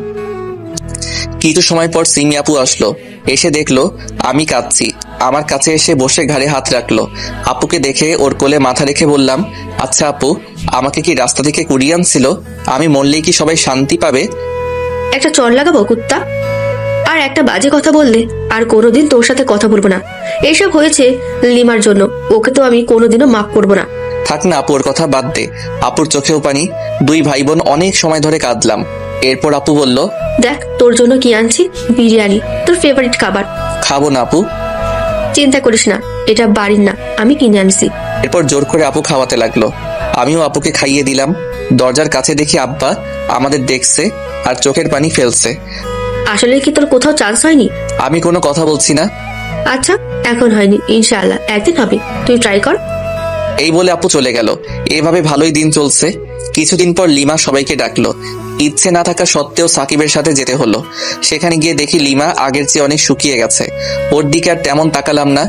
কিছু সময় পর সিমি আপু আসলো, এসে দেখলো আমি কাঁদছি। আমার কাছে এসে বসে ঘাড়ে হাত রাখলো। আপুকে দেখে ওর কোলে মাথা রেখে বললাম, আচ্ছা আপু, আমাকে কি রাস্তা থেকে কুড়িয়ে আনছিল? আমি মরলেই কি সবাই শান্তি পাবে? একটা চর লাগাবো কুত্তা? আর একটা বাজে কথা বললে আর কোনোদিন তোর সাথে কথা বলবো না। এসব হয়েছে লিমার জন্য, ওকে তো আমি কোনোদিনও মাফ করবো না। থাক না আপু, ওর কথা বাদ দে। আপুর চোখেও পানি। দুই ভাই বোন অনেক সময় ধরে কাঁদলাম। এরপর আপু বলল, দেখ তোর জন্য কি আনছি, বিরিয়ানি, তোর ফেভারিট খাবার। খাবো না আপু। চিন্তা করিস না, এটা বাড়ির না, আমি কিনে আনছি। এরপর জোর করে আপু খাওয়াতে লাগলো। আমিও আপুকে খাইয়ে দিলাম। দরজার কাছে দেখি আব্বা আমাদের দেখছে আর চোখের পানি ফেলছে। আসলে কি তোর কোথাও চান্স হয়নি? আমি কোনো কথা বলছি না। আচ্ছা, এখন হয়নি, ইনশাআল্লাহ একদিন হবে, তুই ট্রাই কর। এই বলে আপু চলে গেল। এভাবে ভালোই দিন চলছে। কিছুদিন পর লিমা সবাইকে ডাকলো। ইচ্ছে না থাকা সত্ত্বেও সাকিবের সাথে যেতে হলো। সেখানে গিয়ে দেখি লিমা আগের চেয়ে অনেক শুকিয়ে গেছে। ওর দিকে আর তেমন তাকালাম না।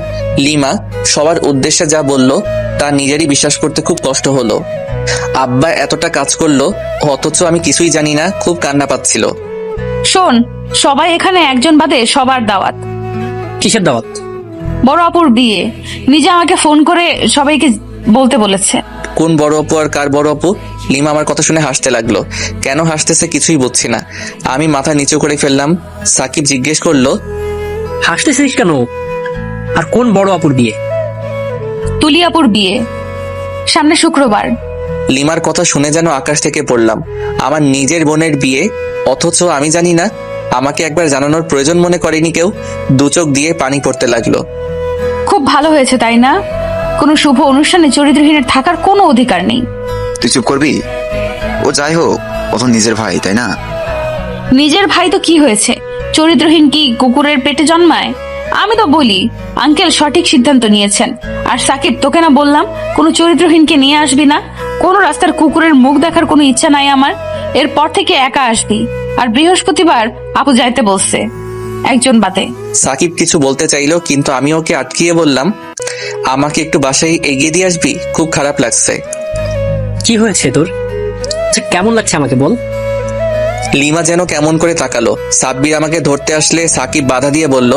লিমা সবার উদ্দেশ্যে যা বলল তা নিজেরই বিশ্বাস করতে খুব কষ্ট হলো। আব্বা এতটা কাজ করলো, অথচ আমি কিছুই জানি না। খুব কান্না পাচ্ছিল। শোন, সবাই এখানে একজন বাদে সবার দাওয়াত। কিসের দাওয়াত? বড় আপুর বিয়ে। নিজে আমাকে ফোন করে সবাইকে বলতে বলেছে। কোন বড় অপু আর কার বড় অপু? লিমা আমার কথা শুনে হাসতে লাগলো। কেন হাসতেছে কিছুই বুঝছি না। আমি মাথা নিচু করে ফেললাম। সাকিব জিজ্ঞেস করলো, হাসতেছিস কেন? আর কোন বড় আপুর বিয়ে? তুলি আপুর বিয়ে, সামনে শুক্রবার। লিমার কথা শুনে যেন আকাশ থেকে পড়লাম। আমার নিজের বোনের বিয়ে, অথচ আমি জানি না। আমাকে একবার জানানোর প্রয়োজন মনে করেনি কেউ। দু চোখ দিয়ে পানি পড়তে লাগলো। খুব ভালো হয়েছে তাই না? কোনো শুভ অনুষ্ঠানে চরিত্রহীনের থাকার কোনো অধিকার নেই। তুই চুপ করবি? ও যাই হোক, ও তো নিজের ভাই, তাই না? নিজের ভাই তো কি হয়েছে? চরিত্রহীন কি কুকুরের পেটে জন্মায়? আমি তো বলি আঙ্কেল সঠিক সিদ্ধান্ত নিয়েছেন। আর সাকিব, তোকে না বললাম কোনো চরিত্রহীনকে নিয়ে আসবি না? কোনো রাস্তার কুকুরের মুখ দেখার কোনো ইচ্ছা নাই আমার। এরপর থেকে একা আসবি। আর বৃহস্পতিবার আপু যাইতে বলছে, একজন বাদে। সাকিব কিছু বলতে চাইলো, কিন্তু আমি ওকে আটকিয়ে বললাম, আমাকে একটু বাসায় এগিয়ে দিয়ে আসবি, খুব খারাপ লাগছে। কি হয়েছে তোর? আচ্ছা, কেমন লাগছে আমাকে বল। লিমা যেন কেমন করে তাকালো। সাব্বির আমাকে ধরতে আসলে সাকিব বাধা দিয়ে বলল,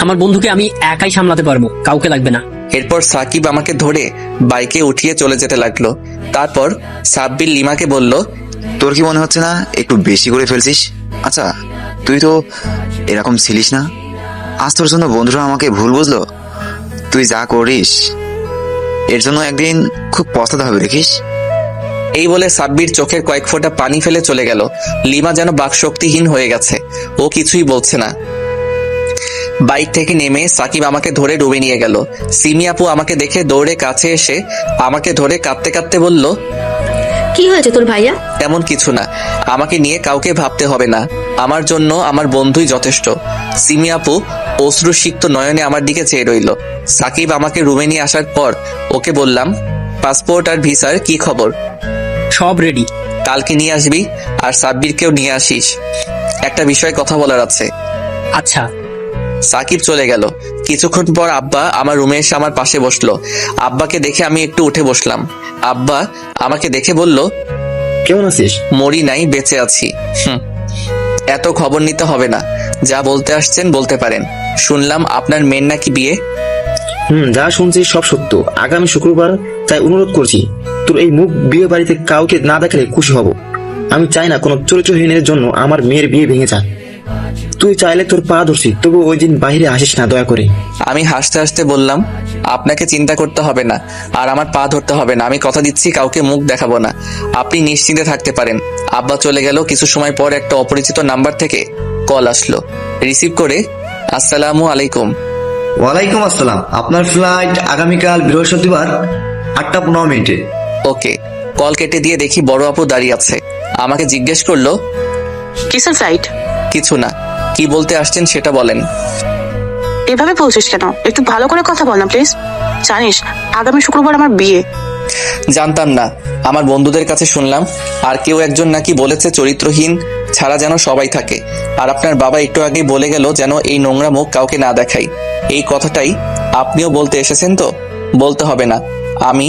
আমার বন্ধুকে আমি একাই সামলাতে পারবো, কাউকে লাগবে না। এরপর সাকিব আমাকে ধরে বাইকে উঠিয়ে চলে যেতে লাগলো। তারপর সাব্বির লিমাকে বলল, তোর কি মনে হচ্ছে না একটু বেশি করে ফেলছিস? আচ্ছা, তুই তো এরকম ছিলিস না। আজ তোর জন্য বন্ধুরা আমাকে ভুল বুঝলো। তুই যা করিস এর জন্য একদিন খুব পস্তাতে হবে, দেখিস। এই বলে সাব্বির চোখের কয়েক ফোঁটা পানি ফেলে চলে গেল। লিমা যেন বাকশক্তিহীন হয়ে গেছে, ও কিছুই বলছে না। বাইক থেকে নেমে সাকিব আমাকে ধরে ডুবে নিয়ে গেল। সিমি আপু আমাকে দেখে দৌড়ে কাছে এসে আমাকে ধরে কাঁদতে কাঁদতে বলল, কি হয়েছে তোর ভাইয়া? তেমন কিছু না, আমাকে নিয়ে কাউকে ভাবতে হবে না, আমার জন্য আমার বন্ধুই যথেষ্ট। সিমি আপু অশ্রুসিক্ত নয়নে আমার দিকে চেয়ে রইল। সাকিব আমাকে রুমে নিয়ে আসার পর ওকে বললাম, পাসপোর্ট আর ভিসার কি খবর? সব রেডি। কালকে নিয়ে আসবি, আর সাব্বিরকেও নিয়ে আসিস, একটা বিষয়ে কথা বলার আছে। আচ্ছা। সাকিব চলে গেল। কিছুক্ষণ পর আব্বা আমার রুমে এসে আমার পাশে বসলো। আব্বাকে দেখে আমি একটু উঠে বসলাম। আব্বা আমাকে দেখে বলল, কেমন আছিস? মরি নাই, বেঁচে আছি। এত খবর নিতে হবে না, যা বলতে আসছেন বলতে পারেন। শুনলাম আপনার মেয়ের নাকি বিয়ে। যা শুনছি সব সত্য। আগামী শুক্রবার, তাই অনুরোধ করছি তোর এই মুখ বিয়ে বাড়িতে কাউকে না দেখালে খুশি হব। আমি চাই না কোনো চরিত্রহীনের জন্য আমার মেয়ের বিয়ে ভেঙে যাক। তুই চাইলে তোর পা ধরছি, তবু ওই দিন বাইরে আসিস না দয়া করে। আমি হাসতে হাসতে বললাম, আপনাকে চিন্তা করতে হবে না, আর আমার পা ধরতে হবে না। আমি কথা দিচ্ছি কাউকে মুখ দেখাবো না, আপনি নিশ্চিন্তে থাকতে পারেন। আব্বা চলে গেল। কিছু সময় পর একটা অপরিচিত নাম্বার থেকে কল আসলো। রিসিভ করে, আসসালামু আলাইকুম। ওয়ালাইকুম আসসালাম। আপনার ফ্লাইট আগামীকাল বৃহস্পতিবার 8:15। ওকে। কল কেটে দিয়ে দেখি বড় আপু দাঁড়িয়ে আছে। আমাকে জিজ্ঞেস করলো, কিসের ফ্লাইট? কিছু না, কি বলতে আসছেন সেটা বলেন। এভাবে বলছিস কেন? একটু ভালো করে কথা বল না প্লিজ। জানিস আগামী শুক্রবার আমার বিয়ে। জানতাম না, আমার বন্ধুদের কাছে শুনলাম আর কেউ একজন নাকি বলেছে চরিত্রহীন ছাড়া যেন সবাই থাকে। আর আপনার বাবা একটু আগেই বলে গেল যেন এই নোংরা মুখ কাউকে না দেখাই। এই কথাটাই আপনিও বলতে এসেছেন তো? বলতে হবে না, আমি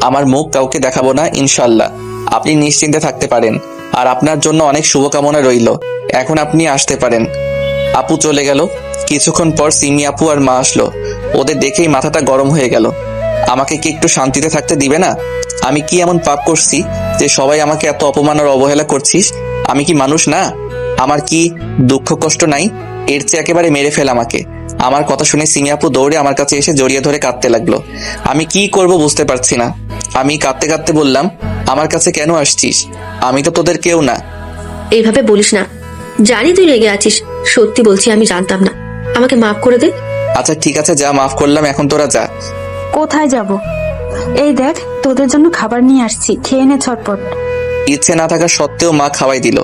আমার মুখ কাউকে দেখাবো না ইনশাল্লাহ। আপনি নিশ্চিন্তে থাকতে পারেন, আর আপনার জন্য অনেক শুভকামনা রইল। এখন আপনি আসতে পারেন। আপু চলে গেল। কিছুক্ষণ পর সিমি আপু আর মা আসলো। ওদের দেখেই মাথাটা গরম হয়ে গেল। আমাকে কি একটু শান্তিতে থাকতে দিবে না? আমি কি এমন পাপ করছি যে সবাই আমাকে এত অপমান আর অবহেলা করছিস? আমি কি মানুষ না? আমার কি দুঃখ কষ্ট নাই? এর চেয়ে একেবারে মেরে ফেল আমাকে। আমার কথা শুনে সিমি আপু দৌড়ে আমার কাছে এসে জড়িয়ে ধরে কাঁদতে লাগলো। আমি কি করব বুঝতে পারছি না। আমি কাঁদতে কাঁদতে বললাম, আমার কাছে কেন আসছিস? আমি তো তোদের কেউ না। এইভাবে বলিস না, জানি তুই রেগে আছিস। সত্যি বলছি, আমি জানতাম না। আমাকে মাফ করে দে। আচ্ছা ঠিক আছে, যা, মাফ করলাম, এখন তোরা যা। কোথায় যাব? এই দেখ, তোদের জন্য খাবার নিয়ে আসছি, খেয়ে নে ঝটপট। ইচ্ছে না থাকা সত্ত্বেও মা খাওয়াই দিল।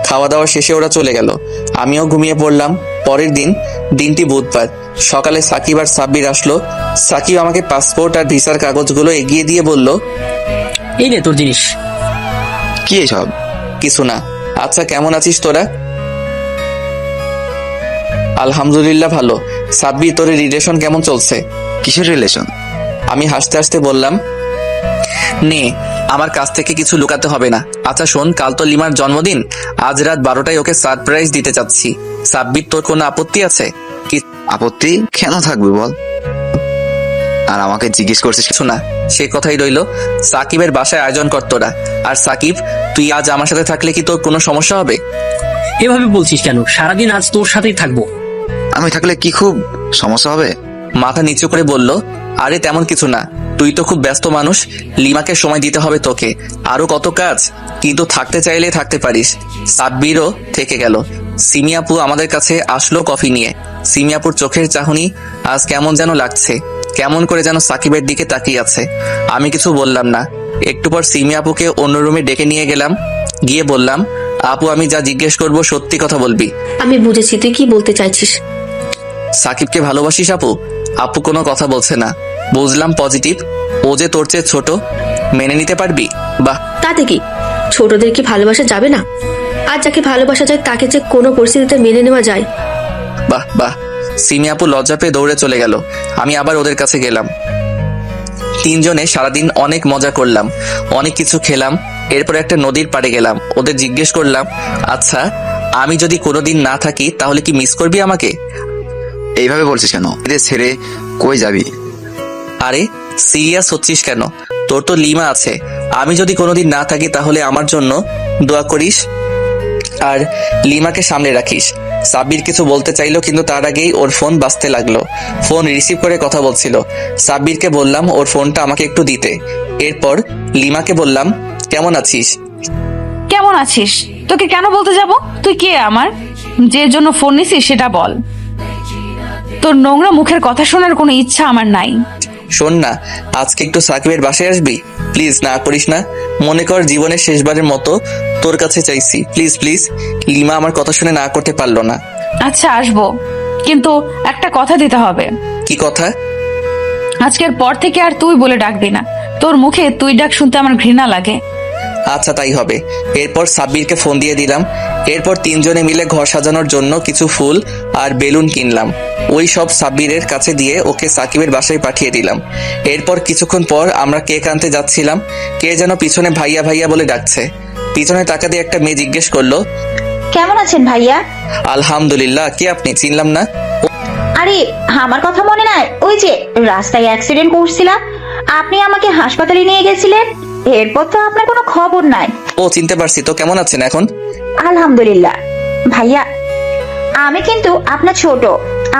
খাওয়া দাওয়া শেষে ওরা চলে গেল। আমিও ঘুমিয়ে পড়লাম। পরের দিনটি বুধবার। সকালে সাকিব আর সাব্বির আসলো। সাকিব আমাকে পাসপোর্ট আর ভিসার কাগজগুলো এগিয়ে দিয়ে বলল, এই নে তোর জিনিস। কি এসব? কিছু না। আচ্ছা কেমন আছিস তোরা? আলহামদুলিল্লাহ ভালো। সাব্বির, তোর রিলেশন কেমন চলছে? কিসের রিলেশন? আমি হাসতে হাসতে বললাম, নে, আমার কাছ থেকে কিছু লুকাতে হবে না। আচ্ছা শোন, কাল তো লিমার জন্মদিন। আজ রাত 12টায় ওকে সারপ্রাইজ দিতে চাচ্ছি। সাব্বির, তোর কোনো আপত্তি আছে? আপত্তি কেন থাকবে বল? আর আমাকে জিজ্ঞেস করছিস? কিছু না, সে কথাই রইল। সাকিবের বাসায় আয়োজন কর তোরা। আর সাকিব, তুই আজ আমার সাথে থাকলে কি তোর কোনো সমস্যা হবে? এভাবে বলছিস কেন? সারাদিন আজ তোর সাথেই থাকবো। আমি থাকলে কি খুব সমস্যা হবে? মাথা নিচু করে বলল, আরে তেমন কিছু না, তুই তো খুব ব্যস্ত মানুষ। লিমাকে সময় দিতে হবে তোকে, আরো কত কাজ। কিন্তু থাকতে চাইলে থাকতে পারিস। সাব্বিরও থেকে গেল। সিমি আপু আমাদের কাছে আসলো কফি নিয়ে। সিমি আপুর চোখের চাহনি আজ কেমন যেন লাগছে, কেমন করে যেন সাকিবের দিকে তাকিয়ে আছে। আমি কিছু বললাম না। একটু পর সিমি আপুকে অন্য রুমে ডেকে নিয়ে গেলাম। গিয়ে বললাম, আপু আমি যা জিজ্ঞেস করব সত্যি কথা বলবি। আমি বুঝেছি তুই কি বলতে চাইছিস। সাকিবকে ভালোবাসিস আপু? আপু কোনো কথা বলছে না। বুঝলাম পজিটিভ। ও যে তোর চেয়ে ছোট, মেনে নিতে পারবি? বাহ। তাতে কি, ছোটদের কি ভালোবাসা যাবে না? আর যাকে ভালোবাসা যায় তাকে যে কোনো পরিস্থিতিতে মেনে নেওয়া যায়। বাহ বাহ। সিমি আপু লজ্জা পেয়ে দৌড়ে চলে গেল। আমি আবার ওদের কাছে গেলাম। তিনজনে সারাদিন অনেক মজা করলাম, অনেক কিছু খেলাম। এরপর একটা নদীর পাড়ে গেলাম। ওদের জিজ্ঞেস করলাম, আচ্ছা আমি যদি কোনোদিন না থাকি তাহলে কি মিস করবি আমাকে? এইভাবে বলছিস কেন? এদের ছেড়ে কই যাবি? আরে সিরিয়াস হচ্ছিস কেন? তোর তো লিমা আছে। আমি যদি কোনোদিন না থাকি তাহলে আমার জন্য দোয়া করিস আর লিমাকে সামনে রাখিস। সাব্বির কিছু বলতে চাইলো, কিন্তু তার আগেই ওর ফোন বাজতে লাগলো। ফোন রিসিভ করে কথা বলছিল। সাব্বিরকে বললাম ওর ফোনটা আমাকে একটু দিতে। এরপর লিমাকে বললাম, কেমন আছিস? কেমন আছিস? তোকে কেন বলতে যাব? তুই কে আমার? যে জন্য ফোন নিছিস সেটা বল। তোর নোংরা মুখের কথা শোনার কোনো ইচ্ছা আমার নাই। শোন না, আজকে একটু সাকিবের বাসায় আসবি? প্লিজ, না করিস না। মনে কর জীবনের শেষবারের মতো তোর কাছে চাইছি, প্লিজ প্লিজ। লিমা আমার কথা শুনে না করতে পারলো না। আচ্ছা আসবো, কিন্তু একটা কথা দিতে হবে। কি কথা? আজকের পর থেকে আর তুই বলে ডাকবি না। তোর মুখে তুই ডাক শুনতে আমার ঘৃণা লাগে। আচ্ছা তাই হবে। এরপর সাব্বিরকে ফোন দিয়ে দিলাম। এরপর তিনজনে মিলে ঘর সাজানোর জন্য কিছু ফুল আর বেলুন কিনলাম। ওই সব সাব্বিরের কাছে দিয়ে ওকে সাকিবের বাসায় পাঠিয়ে দিলাম। এরপর কিছুক্ষণ পর আমরা কেক আনতে যাচ্ছিলাম। কে যেন পিছনে ভাইয়া ভাইয়া বলে ডাকছে। পিছনে টাকা দিয়ে একটা মেয়ে জিজ্ঞেস করলো, কেমন আছেন ভাইয়া? আলহামদুলিল্লাহ। কে আপনি? চিনলাম না। আরে আমার কথা মনে নাই? ওই যে রাস্তায় অ্যাক্সিডেন্ট করছিলাম, আপনি আমাকে হাসপাতালে নিয়ে গেছিলেন, এরপর তো আপনার কোনো খবর নাই। ও চিনতে পারছি। তো কেমন আছেন এখন? আলহামদুলিল্লাহ। ভাইয়া আমি কিন্তু আপনার ছোট,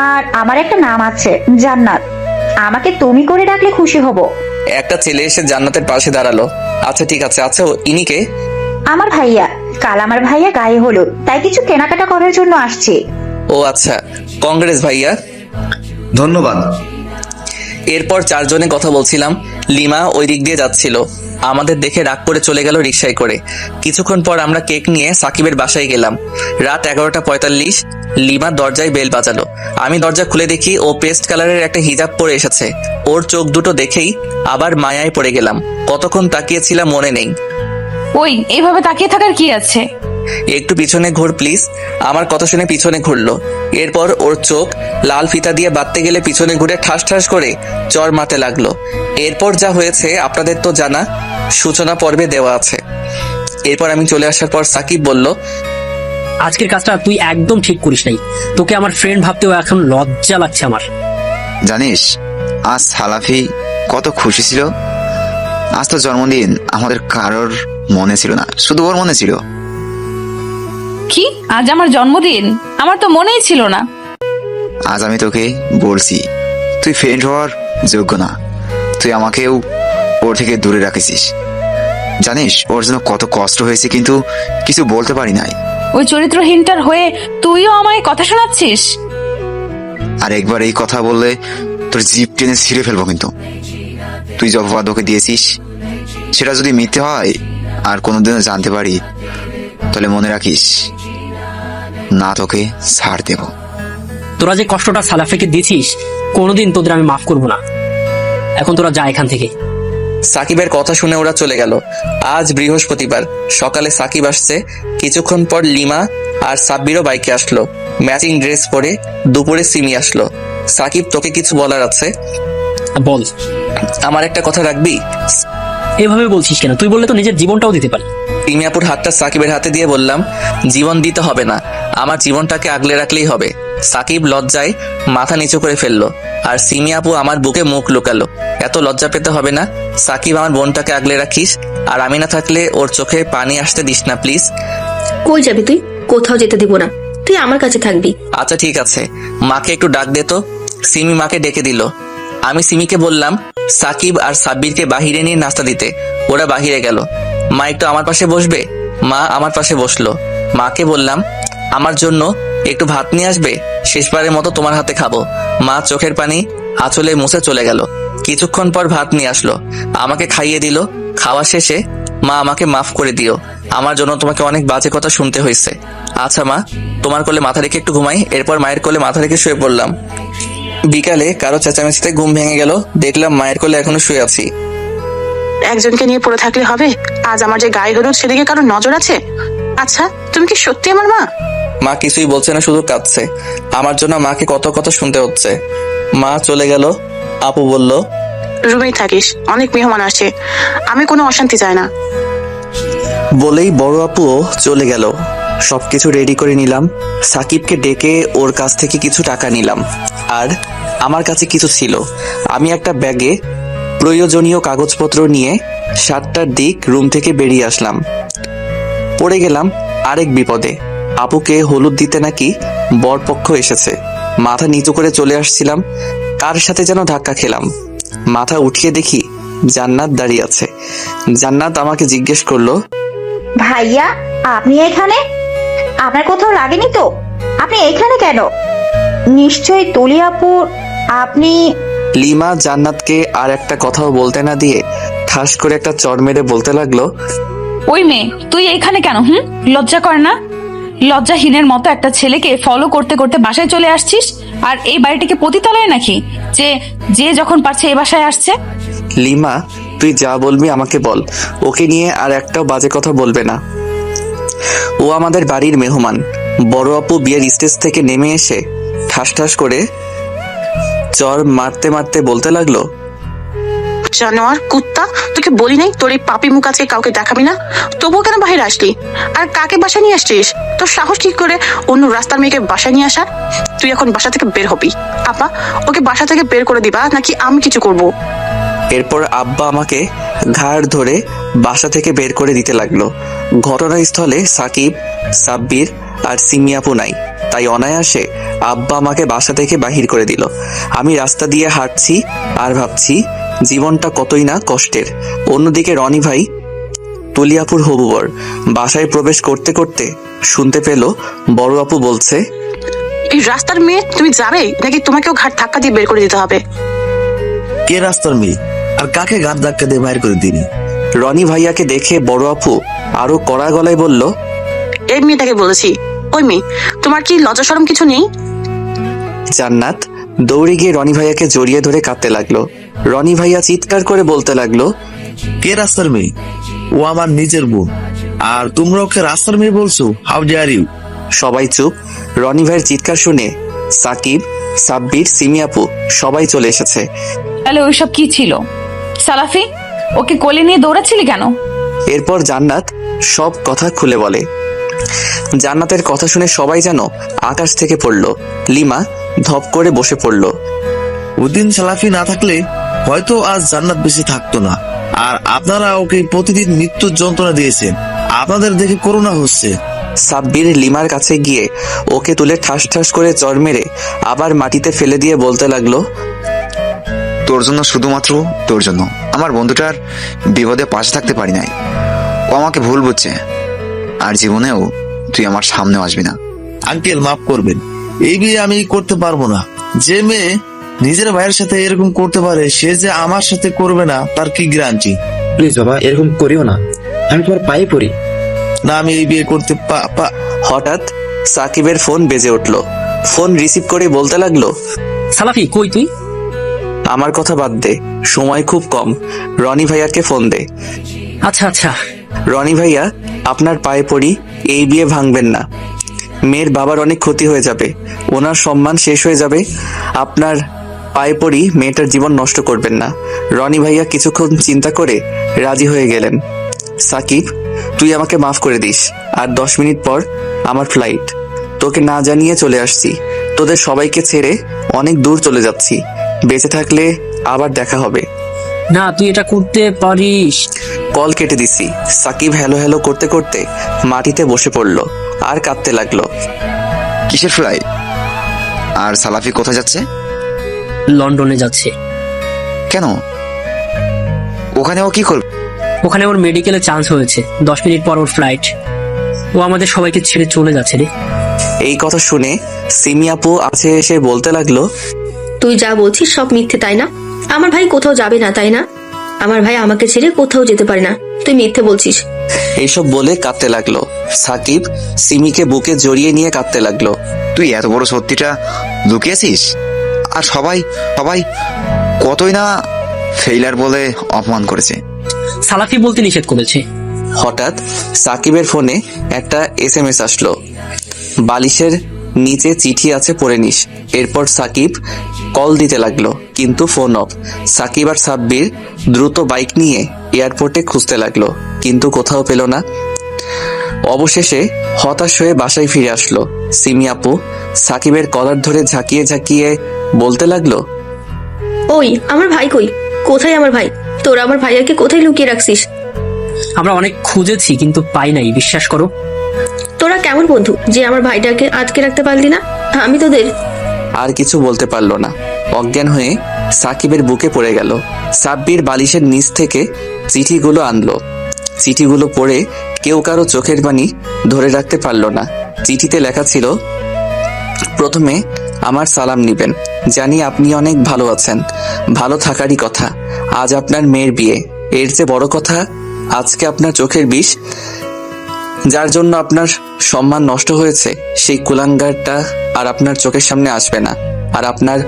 আর আমার একটা নাম আছে জান্নাত। আমাকে তুমি করে ডাকলে খুশি হব। একটা ছেলে এসে জান্নাতের পাশে দাঁড়ালো। আচ্ছা ঠিক আছে। আচ্ছা ইনি কে? আমার ভাইয়া। কাল আমার ভাইয়া গায়ে হলুদ, তাই কিছু কেনাকাটা করার জন্য আসছে। ও আচ্ছা, কংগ্রেস ভাইয়া। ধন্যবাদ। এরপর চারজনে কথা বলছিলাম। লিমা ওই দিক দিয়ে যাচ্ছিল। আমাদের দেখে রাগ করে চলে গেল রিকশায় করে। কিছুক্ষণ পর আমরা কেক নিয়ে সাকিবের বাসায় গেলাম। রাত 11:45। লিমা দরজায় বেল বাজালো। আমি দরজা খুলে দেখি ও পেস্ট কালারের একটা হিজাব পরে এসেছে। ওর চোখ দুটো দেখেই আবার মায়ায় পড়ে গেলাম। কতক্ষণ তাকিয়েছিলাম মনে নেই। ওই এইভাবে তাকিয়ে থাকার কি আছে? একটু পিছনে ঘুর প্লিজ। আমার কথা শুনে পিছনে ঘুরলো। এরপর ওর চোখ লাল ফিতা দিয়ে বাঁধতে গেলে পিছনে ঘুরে ঠাস ঠাস করে চর মারতে লাগলো। এরপর যা হয়েছে আপনাদের তো জানা, সূচনা পর্বে দেওয়া আছে। এরপর আমি চলে আসার পর সাকিব বলল, আজকের কাজটা তুই একদম ঠিক করিস নাই। তোকে আমার ফ্রেন্ড ভাবতেও এখন লজ্জা লাগছে আমার। জানিস আজ সালাফি কত খুশি ছিল। আজ তো জন্মদিন আমাদের কারোর মনে ছিল না, শুধু ওর মনে ছিল। কি আজ আমার জন্মদিন? আমার তো মনেই ছিল না। আজ আমি তোকে বলছি তুই ফ্রেন্ড হওয়ার যোগ্য না। তুই আমাকেও ওর থেকে দূরে রাখিস। জানিস ওর জন্য কত কষ্ট হয়েছে, কিন্তু কিছু বলতে পারি নাই। ওই চরিত্রহীনটার হয়ে তুইও আমায় কথা শোনাচ্ছিস? আর একবার এই কথা বললে তোর জিভ টেনে ছিঁড়ে ফেলবো। কিন্তু তুই যে অপবাদ ওকে দিয়েছিস সেটা যদি মিথ্যে হয় আর কোনোদিনও জানতে পারি, তাহলে মনে রাখিস না তোকে ছাড় দেব। তোরা যে কষ্টটা সালাফিকে দিয়েছিস কোনোদিন তোদের আমি মাফ করবো না। এখন তোরা যা এখান থেকে। সাকিবের কথা শুনে ওরা চলে গেল। আজ বৃহস্পতিবার সকালে সাকিব আসছে। কিছুক্ষণ পর লিমা আর সাব্বিরও বাইকে আসলো। ম্যাচিং ড্রেস পরে দুপুরে সিমি আসলো। সাকিব, তোকে কিছু বলার আছে। বল। আমার একটা কথা রাখবি? এভাবে বলছিস কেন? তুই বললে তো নিজের জীবনটাও দিতে পারি। সিমিয়াপুর হাতটা সাকিবের হাতে দিয়ে বললাম, জীবন দিতে হবে না, আমার জীবনটাকে আগলে রাখলেই হবে। সাকিব লজ্জায় মাথা নিচু করে ফেললো, আর সিমিয়াপু আমার বুকে মুখ লুকালো। এত লজ্জা পেতে হবে না। সাকিব, আমার বোনটাকে আগলে রাখিস, আর আমি না থাকলে ওর চোখে পানি আসতে দিস না প্লিজ। কই যাবি তুই? কোথাও যেতে দিব না, তুই আমার কাছে থাকবি। আচ্ছা ঠিক আছে, মাকে একটু ডাক দে তো। সিমি মাকে ডেকে দিল। আমি সিমিকে বললাম সাকিব আর সাব্বিরকে বাহিরে নিয়ে নাস্তা দিতে। ওরা বাহিরে গেল। মা একটু আমার পাশে বসবে? মা আমার পাশে বসলো। মাকে বললাম আমার জন্য একটু ভাত নিয়ে আসবে, শেষবারের মতো তোমার হাতে খাবো। মা চোখের পানি আঁচলে মুছে চলে গেল। কিছুক্ষণ পর ভাত নিয়ে আসলো, আমাকে খাইয়ে দিল। খাওয়া শেষে মা আমাকে মাফ করে দিও, আমার জন্য তোমাকে অনেক বাজে কথা শুনতে হয়েছে। আচ্ছা মা, তোমার কোলে মাথা রেখে একটু ঘুমাই। এরপর মায়ের কোলে মাথা রেখে শুয়ে পড়লাম। বিকালে কারো চেঁচামেচিতে ঘুম ভেঙে গেল, দেখলাম মায়ের কোলে এখনো শুয়ে আছি। একজনকে নিয়ে পড়ে থাকলে হবে? আজ আমার যে গায়ে হলুদ সেদিকে কারো নজর আছে? আচ্ছা, তুমি কি সত্যি আমার মা? মা কিছুই বলছে না, শুধু কাঁদছে। আমার জন্য মাকে কত কথা শুনতে হচ্ছে। মা চলে গেল। আপু বলল, রুমেই থাকিস, অনেক মেহমান আসে, আমি কোনো অশান্তি চাই না। বলেই বড় আপুও চলে গেল। সবকিছু রেডি করে নিলাম। সাকিবকে ডেকে ওর কাছ থেকে কিছু টাকা নিলাম, আর আমার কাছে কিছু ছিল। আমি একটা ব্যাগে প্রয়োজনীয় কাগজপত্র নিয়ে 7টার দিক রুম থেকে বেরিয়ে আসলাম। পড়ে গেলাম আরেক বিপদে। আপুকে হলুদ দিতে নাকি বরপক্ষ এসেছে। মাথা নিচু করে চলে আসছিলাম, কার সাথে যেন ধাক্কা খেলাম। মাথা উঠিয়ে দেখি জান্নাত দাঁড়িয়ে আছে। জান্নাত আমাকে জিজ্ঞেস করলো, ভাইয়া আপনি এখানে? আপনার কোথাও লাগেনি তো? আপনি এখানে কেন? নিশ্চয়ই তুলি আপুর। আপনি? লিমা জান্নাতকে আর একটা কথাও বলতে না দিয়ে ঠাস করে একটা চড় মেরে বলতে লাগলো, ওই মেয়ে, তুই এখানে কেন? লজ্জা কর না? লজ্জাহীনের মতো একটা ছেলেকে ফলো করতে করতে বাসায় চলে আসছিস, আর এই বাড়িটিকে পতিতালয় নাকি যে যে যখন পারছে এই বাসায় আসছে? লিমা তুই যা বলবি আমাকে বল, ওকে নিয়ে আর একটাও বাজে কথা বলবে না। ও আমাদের বাড়ির মেহমান। বড় আপু বিয়ের স্টেজ থেকে নেমে এসে ঠাস ঠাস করে চড় মারতে মারতে বলতে লাগলো, জানোয়ার কুত্তা, তোকে বলি নাই তোর এই পাপি মুখ আছে কাউকে দেখাবি না? তবুও কেন বাহির আসলি? আর কাকে বাসায় নিয়ে আসছিস? তোর সাহস ঠিক করে অন্য রাস্তার মেয়েকে বাসায় নিয়ে আসার? তুই এখন বাসা থেকে বের হবি। আপা, ওকে বাসা থেকে বের করে দিবা নাকি আমি কিছু করব? এরপর আব্বা আমাকে ঘাড় ধরে বাসা থেকে বের করে দিতে লাগলো। ঘটনাস্থলে সাকিব, সাব্বির আর সিমিয়াপু নাই, তাই অনায়াসে আব্বা আমাকে বাসা থেকে বাহির করে দিল। আমি রাস্তা দিয়ে হাঁটছি আর ভাবছি জীবনটা কতই না কষ্টের। অন্যদিকে রনি ভাই, তুলিয়াপুর হবু বর, বাসায় প্রবেশ করতে করতে শুনতে পেল বড় আপু বলছে, এই রাস্তার মেয়ে তুমি যাবে নাকি তোমাকেও ঘাট ধাক্কা দিয়ে বের করে দিতে হবে? কে রাস্তার মেয়ে আর কাকে গাঁট ধাক্কা দিয়ে বাইর করে দিনি? রনি ভাইয়াকে দেখে বড় আপু আরো কড়া গলায় বলল, এই মেয়েটাকে বলেছি। ওই মেয়ে, তোমার কি লজ্জা শরম কিছু নেই? জান্নাত দৌড়ে গিয়ে রনি ভাইয়াকে জড়িয়ে ধরে কাঁদতে লাগলো। রনি ভাইয়া চিৎকার করে বলতে লাগলো, কে রাস্তার মেয়ে? ও আমার নিজের বোন, আর তোমরা ওকে রাস্তার মেয়ে বলছো? How dare you! সবাই চুপ। রনি ভাইয়ের চিৎকার শুনে সাকিব, সাব্বির, সিমিয়াপু সবাই চলে এসেছে। তাহলে ওইসব কি ছিল? সালাফি, ওকে কোলে নিয়ে দৌড়াচ্ছিলি কেন? এরপর জান্নাত সব কথা খুলে বলে। জান্নাতের কথা শুনে সবাই যেন আকাশ থেকে পড়লো। লিমা ধপ করে বসে পড়লো। ওদিন সালাফি না থাকলে হয়তো আজ জান্নাত বেঁচে থাকতো না। আর আপনারা ওকে প্রতিদিন মৃত্যুর যন্ত্রণা দিয়েছেন। আপনাদের দেখে করুণা হচ্ছে। সাব্বির লিমার কাছে গিয়ে ওকে তুলে ঠাস ঠাস করে চড় মেরে আবার মাটিতে ফেলে দিয়ে বলতে লাগলো, তোর জন্য, শুধুমাত্র তোর জন্য আমার বন্ধুটার বিপদে পাশে থাকতে পারি নাই। ও আমাকে ভুল বুঝছে, আর জীবনেও তুই আমার সামনেও আসবি না। আঙ্কেল মাফ করবেন, এই বিয়ে আমি করতে পারবো না। যে মেয়ে নিজের ভাইয়ের সাথে এরকম করতে পারে, সে যে আমার সাথে করবে না তার কি গ্যারান্টি? প্লিজ বাবা, এরকম করিও না, আমি তোমার পায়ে পড়ি। না, আমি এই বিয়ে করতে হঠাৎ সাকিবের ফোন বেজে উঠলো। ফোন রিসিভ করে বলতে লাগলো, সালাফি কই তুই? আমার কথা বাদ দে, সময় খুব কম, রনি ভাইয়াকে ফোন দে। আচ্ছা আচ্ছা। রনি ভাইয়া, আপনার পায়ে পড়ি, এই বিয়ে ভাঙবেন না। মেয়ের বাবার অনেক ক্ষতি হয়ে যাবে, ওনার সম্মান শেষ হয়ে যাবে। আপনার পায়ে পড়ি, মেয়েটার জীবন নষ্ট করবেন না। রনি ভাইয়া কিছুক্ষণ চিন্তা করে রাজি হয়ে গেলেন। সাকিব, তুই আমাকে মাফ করে দিস, আর 10 মিনিট পর আমার ফ্লাইট। তোকে না জানিয়ে চলে আসছি, তোদের সবাইকে ছেড়ে অনেক দূর চলে যাচ্ছি। বেঁচে থাকলে আবার দেখা হবে। না, তুই এটা করতে পারিস। কল কেটে দিছি। সাকিব হ্যালো হ্যালো করতে করতে মাটিতে বসে পড়লো আর কাঁদতে লাগলো। কিসের ফ্লাইট? আর সালাফি কোথায় যাচ্ছে? লন্ডনে যাচ্ছে। কেন? ওখানে ও কি করবে? ওখানে ওর মেডিকেলে চান্স হয়েছে, 10 মিনিট পর ওর ফ্লাইট। ও আমাদের সবাইকে ছেড়ে চলে যাচ্ছে রে। এই কথা শুনে সিমিয়াপু আছে এসে বলতে লাগলো, তুই যা বলছিস সব মিথ্যে, তাই না? আমার ভাই কোথাও যাবে না, তাই না? আমার ভাই আমাকে ছেড়ে কোথাও যেতে পারে না। তুই মিথ্যে বলছিস। এইসব বলে কাঁদতে লাগলো। সাকিব সিমিকে বুকে জড়িয়ে নিয়ে কাঁদতে লাগলো। তুই এত বড় সত্যিটা লুকিয়েছিস, আর সবাই সবাই কতই না ফেইলার বলে অপমান করেছে। সালাফি বলতে নিষেধ করেছে। হঠাৎ সাকিবের ফোনে একটা SMS আসলো, বালিশের নিচে চিঠি আছে পড়ে নিস। এরপর সাকিব কল দিতে লাগলো, কিন্তু ফোন অফ। সাকিব আর সাব্বির দ্রুত বাইক নিয়ে এয়ারপোর্টে খুঁজতে লাগলো, কিন্তু কোথাও পেল না। অবশেষে হতাশ হয়ে বাসায় ফিরে আসলো। সিমি আপু সাকিবের কলার ধরে ঝাঁকিয়ে ঝাঁকিয়ে বলতে লাগলো, ওই আমার ভাই কই? কোথায় আমার ভাই? তোরা আমার ভাইয়াকে কোথায় লুকিয়ে রাখছিস? আমরা অনেক খুঁজেছি কিন্তু পাই নাই, বিশ্বাস করো। তোরা কেমন বন্ধু যে আমার ভাইটাকে আটকে রাখতে পারলি না? আমি তোদের আর কিছু বলতে পারলো না। অজ্ঞান হয়ে সাকিবের বুকে পড়ে গেল। সাব্বির বালিশের নিচ থেকে চিঠিগুলো আনলো। চিঠিগুলো পড়ে কেউ কারো চোখের পানি ধরে রাখতে পারলো না। চিঠিতে লেখা ছিল, প্রথমে আমার সালাম নিবেন, জানি আপনি অনেক ভালো আছেন, ভালো থাকারই কথা। আজ আপনার মেয়ের বিয়ে, এর চেয়ে বড় কথা আজকে আপনার চোখের বিষ, যার জন্য আপনার সম্মান নষ্ট হয়েছে, সেই কুলাঙ্গারটা আর আপনার চোখের সামনে আসবে না, আর আপনার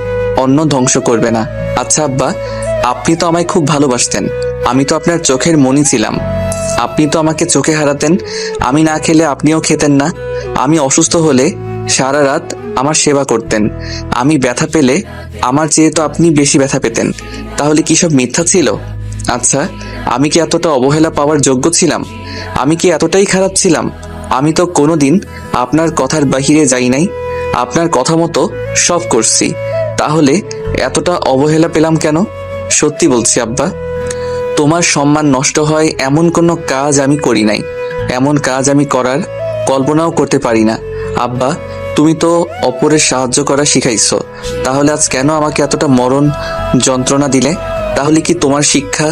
অন্ন ধ্বংস করবে না। আচ্ছা আব্বা, আপনি তো আমায় খুব ভালোবাসতেন, আমি তো আপনার চোখের মণি ছিলাম। আপনি তো আমাকে চোখে হারাতেন, আমি না খেলে আপনিও খেতেন না। আমি অসুস্থ হলে সারা রাত আমার সেবা করতেন। আমি ব্যথা পেলে আমার চেয়ে তো আপনি বেশি ব্যথা পেতেন। তাহলে কি সব মিথ্যা ছিল? আচ্ছা, আমি কি এতটা অবহেলা পাওয়ার যোগ্য ছিলাম? আমি কি এতটাই খারাপ ছিলাম? আমি তো কোনোদিন আপনার কথার বাহিরে যাই নাই, আপনার কথা মতো সব করছি। তাহলে এতটা অবহেলা পেলাম কেন? সত্যি বলছি আব্বা, তোমার সম্মান নষ্ট হয় এমন কোনো কাজ আমি করি নাই, এমন কাজ আমি করার কল্পনাও করতে পারি না। আব্বা, তুমি তো অপরের সাহায্য করা শিখাইছো, তাহলে আজ কেন আমাকে এতটা মরণ যন্ত্রণা দিলে? তাহলে কি তোমার শিক্ষা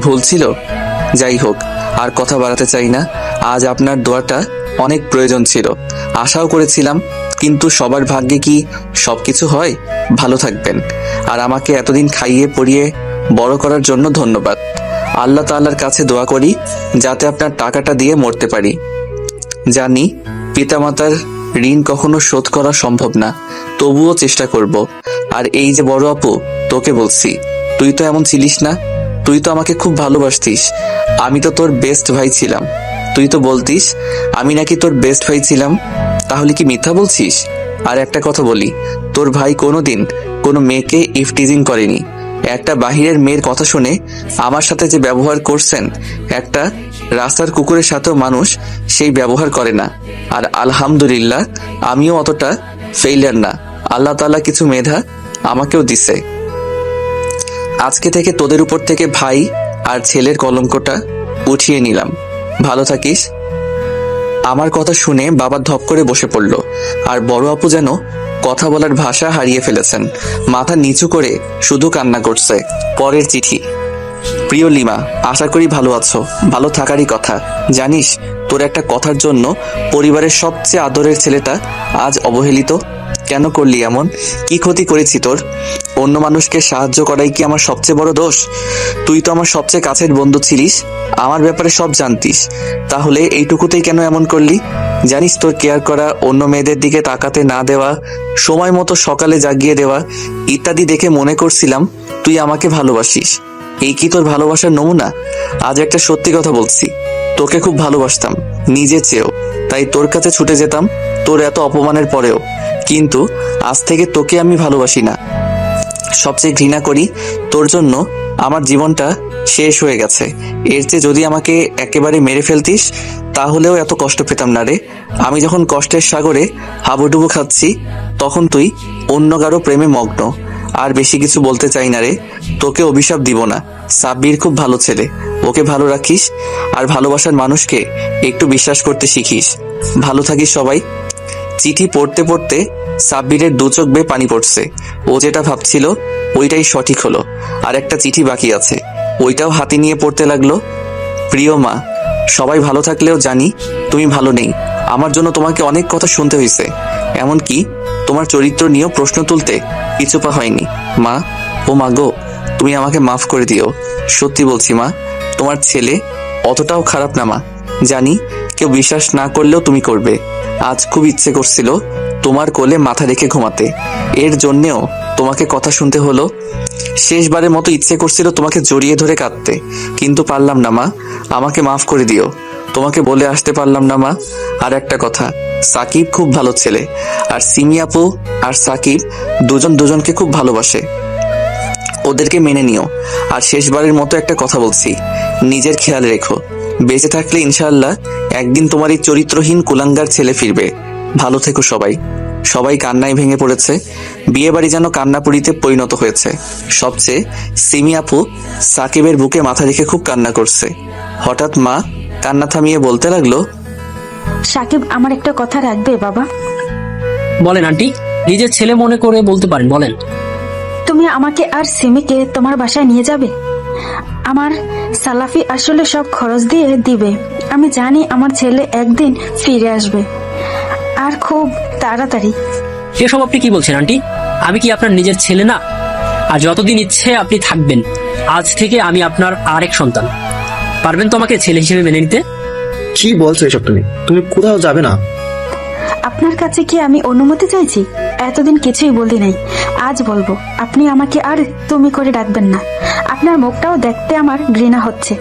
ভুল ছিল? যাই হোক, আর কথা বাড়াতে চাই না। আজ আপনার দোয়াটা অনেক প্রয়োজন ছিল, আশাও করেছিলাম, কিন্তু সবার ভাগ্যে কি সবকিছু হয়? ভালো থাকবেন। আর আমাকে এতদিন খাইয়ে পরিয়ে বড় করার জন্য ধন্যবাদ। আল্লাহ তাআলার কাছে দোয়া করি যাতে আপনার টাকাটা দিয়ে মরতে পারি। জানি পিতামাতার ঋণ কখনো শোধ করা সম্ভব না, তবুও চেষ্টা করব। আর এই যে বড় আপু, তোকে বলছি, তুই তো এমন ছিলিস না, তুই তো আমাকে খুব ভালোবাসতিস। আমি তো তোর বেস্ট ভাই ছিলাম। তুই তো বলতিস আমি নাকি তোর বেস্ট ভাই ছিলাম, তাহলে কি মিথ্যা বলছিস? আর একটা কথা বলি, তোর ভাই কোনোদিন কোনো মেয়েকে ইফটিজিং করেনি। একটা বাহিরের মেয়ের কথা শুনে আমার সাথে যে ব্যবহার করছেন, একটা রাস্তার কুকুরের সাথেও মানুষ সেই ব্যবহার করে না। আর আলহামদুলিল্লাহ, আমিও অতটা ফেইলার না, আল্লাহ তাআলা কিছু মেধা আমাকেও দিছে। আজকে থেকে তোদের উপর থেকে ভাই আর ছেলের কলঙ্কটা উঠিয়ে নিলাম। ভালো থাকিস। আমার কথা শুনে বাবা ধপ করে বসে পড়ল, আর বড় আপু যেন কথা বলার ভাষা হারিয়ে ফেলেছেন, মাথা নিচু করে শুধু কান্না করছে। পরের চিঠি। প্রিয় লিমা, আশা করি ভালো আছো, ভালো থাকারই কথা। জানিস, তোর একটা কথার জন্য পরিবারের সবচেয়ে আদরের ছেলেটা আজ অবহেলিত। কেন করলি এমন? কি ক্ষতি করেছি তোর? অন্য মানুষকে সাহায্য করাই কি আমার সবচেয়ে বড় দোষ? তুই তো আমার সবচেয়ে কাছের বন্ধু ছিলিস, আমার ব্যাপারে সব জানতিস, তাহলে এইটুকুতেই কেন এমন করলি? জানিস, তোর কেয়ার করা, অন্য মেয়েদের দিকে তাকাতে না দেওয়া, সময় মতো সকালে জাগিয়ে দেওয়া ইত্যাদি দেখে মনে করছিলাম তুই আমাকে ভালোবাসিস। এই কি তোর ভালোবাসার নমুনা? আজ একটা সত্যি কথা বলছি, তোকে খুব ভালোবাসতাম, নিজে চেয়েও, তাই তোর কাছে ছুটে যেতাম তোর এত অপমানের পরেও। কিন্তু আজ থেকে তোকে আমি ভালোবাসি না, সবচেয়ে ঘৃণা করি। তোর জন্য আমার জীবনটা শেষ হয়ে গেছে। এর চেয়ে যদি আমাকে একেবারে মেরে ফেলতিস তাহলেও এত কষ্ট পেতাম না রে। আমি যখন কষ্টের সাগরে হাবুডুবু খাচ্ছি, তখন তুই অন্য কারো প্রেমে মগ্ন। আর বেশি কিছু বলতে চাই না রে, তোকে অভিশাপ দিব না। সাব্বির খুব ভালো ছেলে, ওকে ভালো রাখিস, আর ভালোবাসার মানুষকে একটু বিশ্বাস করতে শিখিস। ভালো থাকিস সবাই। চিঠি পড়তে পড়তে সাব্বিরের দু চোখ বেয়ে পানি পড়ছে। ও যেটা ভাবছিল ওইটাই সঠিক হলো, আর একটা চিঠি বাকি আছে, ওইটাও হাতে নিয়ে পড়তে লাগলো। প্রিয় মা, সবাই ভালো থাকলেও জানি তুমি ভালো নেই। আমার জন্য তোমাকে অনেক কথা শুনতে হয়েছে, এমনকি তোমার চরিত্র নিয়েও প্রশ্ন তুলতে পিছুপা হয়নি। মা, ও মা গো, তুমি আমাকে মাফ করে দিও। সত্যি বলছি মা, তোমার ছেলে অতটাও খারাপ না মা। জানি কেউ বিশ্বাস না করলেও তুমি করবে। আজ খুব ইচ্ছে করছিল তোমার কোলে মাথা রেখে ঘুমাতে, এর জন্যেও তোমাকে কথা শুনতে হলো। শেষবারের মতো ইচ্ছে করছিল তোমাকে জড়িয়ে ধরে কাঁদতে, কিন্তু পারলাম না মা, আমাকে মাফ করে দিও। তোমাকে বলে আসতে পারলাম না মা। আর একটা কথা, সাকিব খুব ভালো ছেলে, আর সিমি আপু আর সাকিব দুজনকে খুব ভালোবাসে। ওদেরকে মেনে নিও। আর শেষবারের মতো একটা কথা বলছি, নিজের খেয়াল রেখো। বেঁচে থাকলে ইনশাআল্লাহ একদিন তোমার এই চরিত্রহীন কুলাঙ্গার ছেলে ফিরবে। ভালো থেকো সবাই। সবাই কান্নায় ভেঙে পড়েছে। বিয়ে বাড়ি যেন কান্নাপুরিতে পরিণত হয়েছে। সবচেয়ে সিমি আপু সাকিবের বুকে মাথা রেখে খুব কান্না করছে। হঠাৎ মা কান্না থামিয়ে বলতে লাগলো, সাকিব আমার একটা কথা রাখবে বাবা? বলেন আন্টি, নিজের ছেলে মনে করে বলতে পারেন, বলেন। তুমি আমাকে আর সিমিকে তোমার বাসায় নিয়ে যাবে? আমার সালাফি আসলে সব খরচ দিয়ে দিবে। আমি জানি আমার ছেলে একদিন ফিরে আসবে, আর খুব তাড়াতাড়ি। এসব আপনি কি বলছেন আন্টি? আমি কি আপনার নিজের ছেলে না? আর যতদিন ইচ্ছে আপনি থাকবেন। আজ থেকে আমি আপনার আরেক সন্তান। পারবেন তো আমাকে ছেলে হিসেবে মেনে নিতে? কি বলছো এসব? তুমি কোথাও যাবে না। আপনার কাছে কি আমি অনুমতি চাইছি? এতদিন কিছুই বলি নাই, আজ বলবো। আপনি আমাকে আর তুমি করে ডাকবেন না। আপনার মুখটাও দেখতে আমার ঘৃণা হচ্ছে।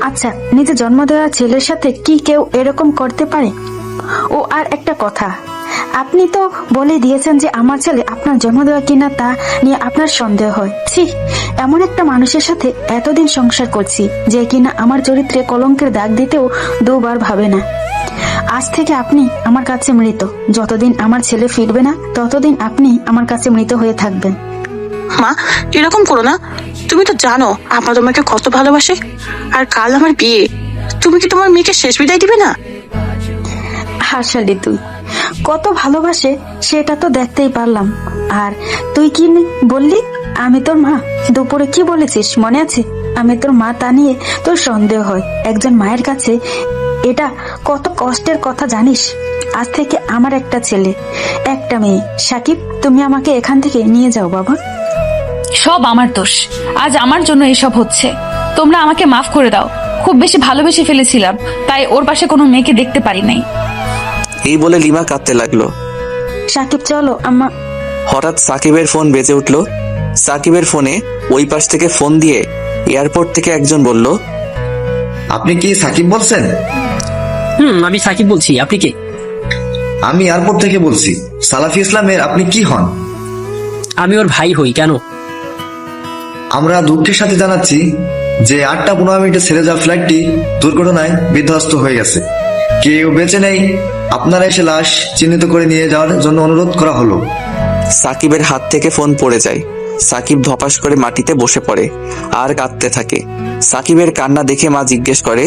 আচ্ছা, নিজে জন্ম দেওয়া ছেলের সাথে কি কেউ এরকম করতে পারে? ও আর একটা কথা, আপনি তো বলে দিয়েছেন যে আমার ছেলে আপনার জন্ম দেওয়া কিনা তা নিয়ে আপনার সন্দেহ হয়। ছি, এমন একটা মানুষের সাথে এতদিন সংসার করছি যে কিনা আমার চরিত্রে কলঙ্কের দাগ দিতেও দুবার ভাবে না। আজ থেকে আপনি আমার কাছে মৃত। যতদিন আমার ছেলে ফিরবে না ততদিন আপনি আমার কাছে মৃত হয়ে থাকবেন। মা, এরকম করো না। তুমি তো জানো আপা তোমাকে কত ভালোবাসে। আর কাল আমার বিয়ে, তুমি কি তোমার মেয়েকে শেষ বিদায় দিবে না? হাসালি, তুই কত ভালোবাসে সেটা তো দেখতেই পারলাম। আর তুই কি বললি আমি তোর মা? দুপুরে কি বলেছিস মনে আছে? আমি তোর মা, তা নিয়ে তোর সন্দেহ হয়। একজন মায়ের কাছে এটা কত কষ্টের কথা জানিস? আজ থেকে আমার একটা ছেলে, একটা মেয়ে। সাকিব, তুমি আমাকে এখান থেকে নিয়ে যাও বাবা। সব আমার দোষ, আজ আমার জন্য এসব হচ্ছে। তোমরা আমাকে মাফ করে দাও। খুব বেশি ভালোবেসে ফেলেছিলাম, তাই ওর পাশে কোনো মেয়েকে দেখতে পারি নাই। এই বলে লিমা কাঁদতে লাগলো। সাকিব চলো আম্মা। হঠাৎ সাকিবের ফোন বেজে উঠলো। সাকিবের ফোনে ওই পাশ থেকে ফোন দিয়ে এয়ারপোর্ট থেকে একজন বলল, আপনি কি সাকিব বলছেন? আমি সাকিব বলছি। আপনি কে? আমি এয়ারপোর্ট থেকে বলছি। সালাফি ইসলামের আপনি কি হন? আমি ওর ভাই হই। কেন? আমরা দুঃখের সাথে জানাচ্ছি যে 8:15 ছেড়ে যাওয়া ফ্লাইটটি দুর্ঘটনায় বিধ্বস্ত হয়ে গেছে। কেউ বেঁচে নেই। আপনারা এসে লাশ চিহ্নিত করে নিয়ে যাওয়ার জন্য অনুরোধ করা হলো। সাকিবের হাত থেকে ফোন পড়ে যায়। সাকিব ধপাস করে মাটিতে বসে পড়ে আর কাঁদতে থাকে। সাকিবের কান্না দেখে মা জিজ্ঞেস করে,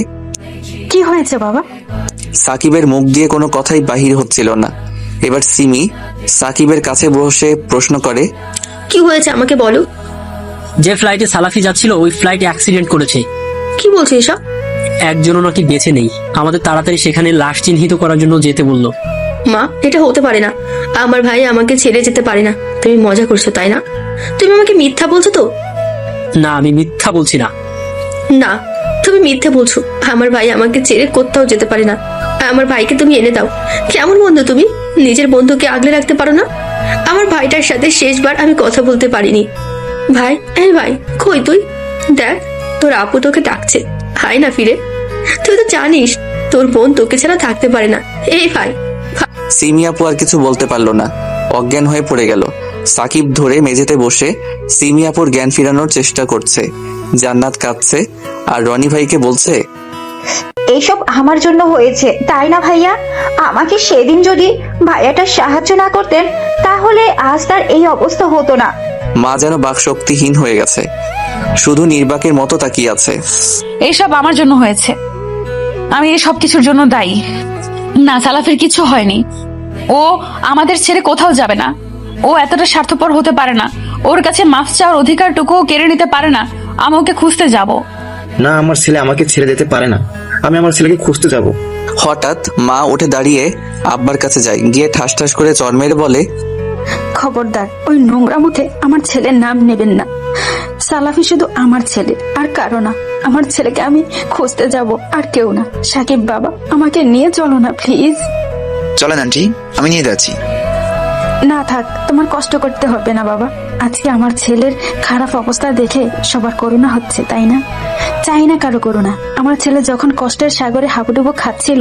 কি হয়েছে বাবা? সাকিবের মুখ দিয়ে কোনো কথাই বাহির হচ্ছিল না। এবার সিমি সাকিবের কাছে বসে প্রশ্ন করে, কি হয়েছে আমাকে বলো। যে ফ্লাইটে সালাফি যাচ্ছিল ওই ফ্লাইটে অ্যাক্সিডেন্ট করেছে। কি বলছো এসব? একজনও নাকি বেঁচে নেই। আমাদের তাড়াতাড়ি সেখানে লাশ চিহ্নিত করার জন্য যেতে বললো। মা, এটা হতে পারে না। আমার ভাই আমাকে ছেড়ে যেতে পারে না। তুমি মজা করছো তাই না? তুমি আমাকে মিথ্যা বলছো তো? না, আমি মিথ্যা বলছি না। না, তুমি মিথ্যে বলছো। আমার ভাই আমাকে ছেড়ে কোথাও যেতে পারে না। আমার ভাইকে তুমি এনে দাও। কেমন বন্ধু তুমি? নিজের বন্ধুকে আগলে রাখতে পারো না? আমার ভাইটার সাথে শেষবার আমি কথা বলতে পারিনি। ভাই, এই ভাই, কই তুই? দেখ, তোর আপু তোকে ডাকছে। হাই না ফিরে। তুই তো জানিস তোর বোন তোকে ছাড়া থাকতে পারে না। এই ভাই। সিমি আপু আর কিছু বলতে পারলো না, অজ্ঞান হয়ে পড়ে গেল। সাকিব ধরে মেঝেতে বসে সিমি আপুর জ্ঞান ফিরানোর চেষ্টা করছে। জান্নাত কাঁদছে আর রনি ভাইকে বলছে, এইসব আমার জন্য হয়েছে, তাই না ভাইয়া? আমাকে সেদিন যদি ভাইয়াটা সাহায্য না করতেন তাহলে আজ তার এই অবস্থা হতো না। মা যেন বাকশক্তিহীন হয়ে গেছে, শুধু নির্বাকের মতো তাকিয়ে আছে। এইসব আমার জন্য হয়েছে, আমি এই সব কিছুর জন্য দায়ী। না, সালাফের কিছু হয়নি। ও আমাদের ছেড়ে কোথাও যাবে না। ও এতটা স্বার্থপর হতে পারে না। ওর কাছে মাফ চাওয়ার অধিকারটুকু কেড়ে নিতে পারে না। আমি ওকে খুঁজতে যাব না, আমার ছেলে আমাকে ছেড়ে যেতে পারে না। আমি আমার ছেলেকে খুঁজতে যাব। হঠাৎ মা উঠে দাঁড়িয়ে আব্বার কাছে যায়, গিয়ে ঠাস ঠাস করে চড় মেরে বলে, খবরদার ওই নোংরা মুখে আমার ছেলের নাম নেবেন না। সালাফি শুধু আমার ছেলে আর কারো না। আমার ছেলেকে আমি খুঁজতে যাব, আর কেউ না। সাকিব বাবা, আমাকে নিয়ে চলো না প্লিজ। চলেন আন্টি, আমি নিয়ে যাচ্ছি। না থাক, তোমার কষ্ট করতে হবে না বাবা। আজকে আমার ছেলের খারাপ অবস্থা দেখে সবার করুণা হচ্ছে, তাই না? চাই না কারো করুণা। আমার ছেলে যখন কষ্টের সাগরে হাবুডুবু খাচ্ছিল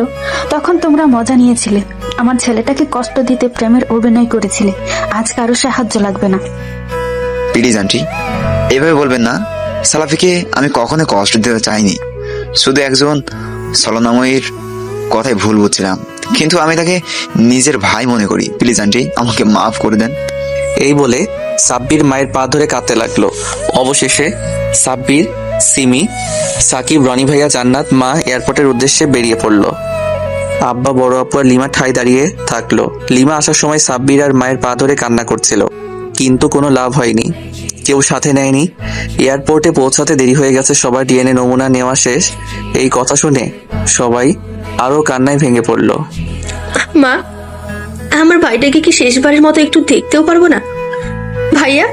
তখন তোমরা মজা নিয়েছিলে। আমার ছেলেটাকে কষ্ট দিতে প্রেমের অভিনয় করেছিলে। আজ কারো সাহায্য লাগবে না। প্লিজ আন্টি, এভাবে বলবেন না। সালাফিকে আমি কখনো কষ্ট দিতে চাইনি, শুধু একজন ছলনাময়ীর কথায় ভুল বুঝছিলাম, কিন্তু আমি তাকে নিজের ভাই মনে করি। প্লিজ আন্টি, আমাকে মাফ করে দেন। এই বলে সাব্বির মায়ের পা ধরে কাঁদতে লাগলো। অবশেষে সাব্বির, সিমি, সাকিব, রনি ভাইয়া, জান্নাত মা এয়ারপোর্টের উদ্দেশ্যে বেরিয়ে পড়লো। আব্বা, বড় আপু আর লিমা ঠাই দাঁড়িয়ে থাকলো। লিমা আসার সময় সাব্বির আর মায়ের পা ধরে কান্না করছিল, কিন্তু কোনো লাভ হয়নি, কেউ সাথে নেয়নি। এয়ারপোর্টে পৌঁছাতে দেরি হয়ে গেছে সবার। ডিএনএ নমুনা নেওয়া শেষ। এই কথা শুনে সবাই আরো কান্নায় ভেঙে পড়লো। মা, আমার ভাইটাকে কি শেষবারের মতো একটু দেখতেও পারবো না? ভাইয়া,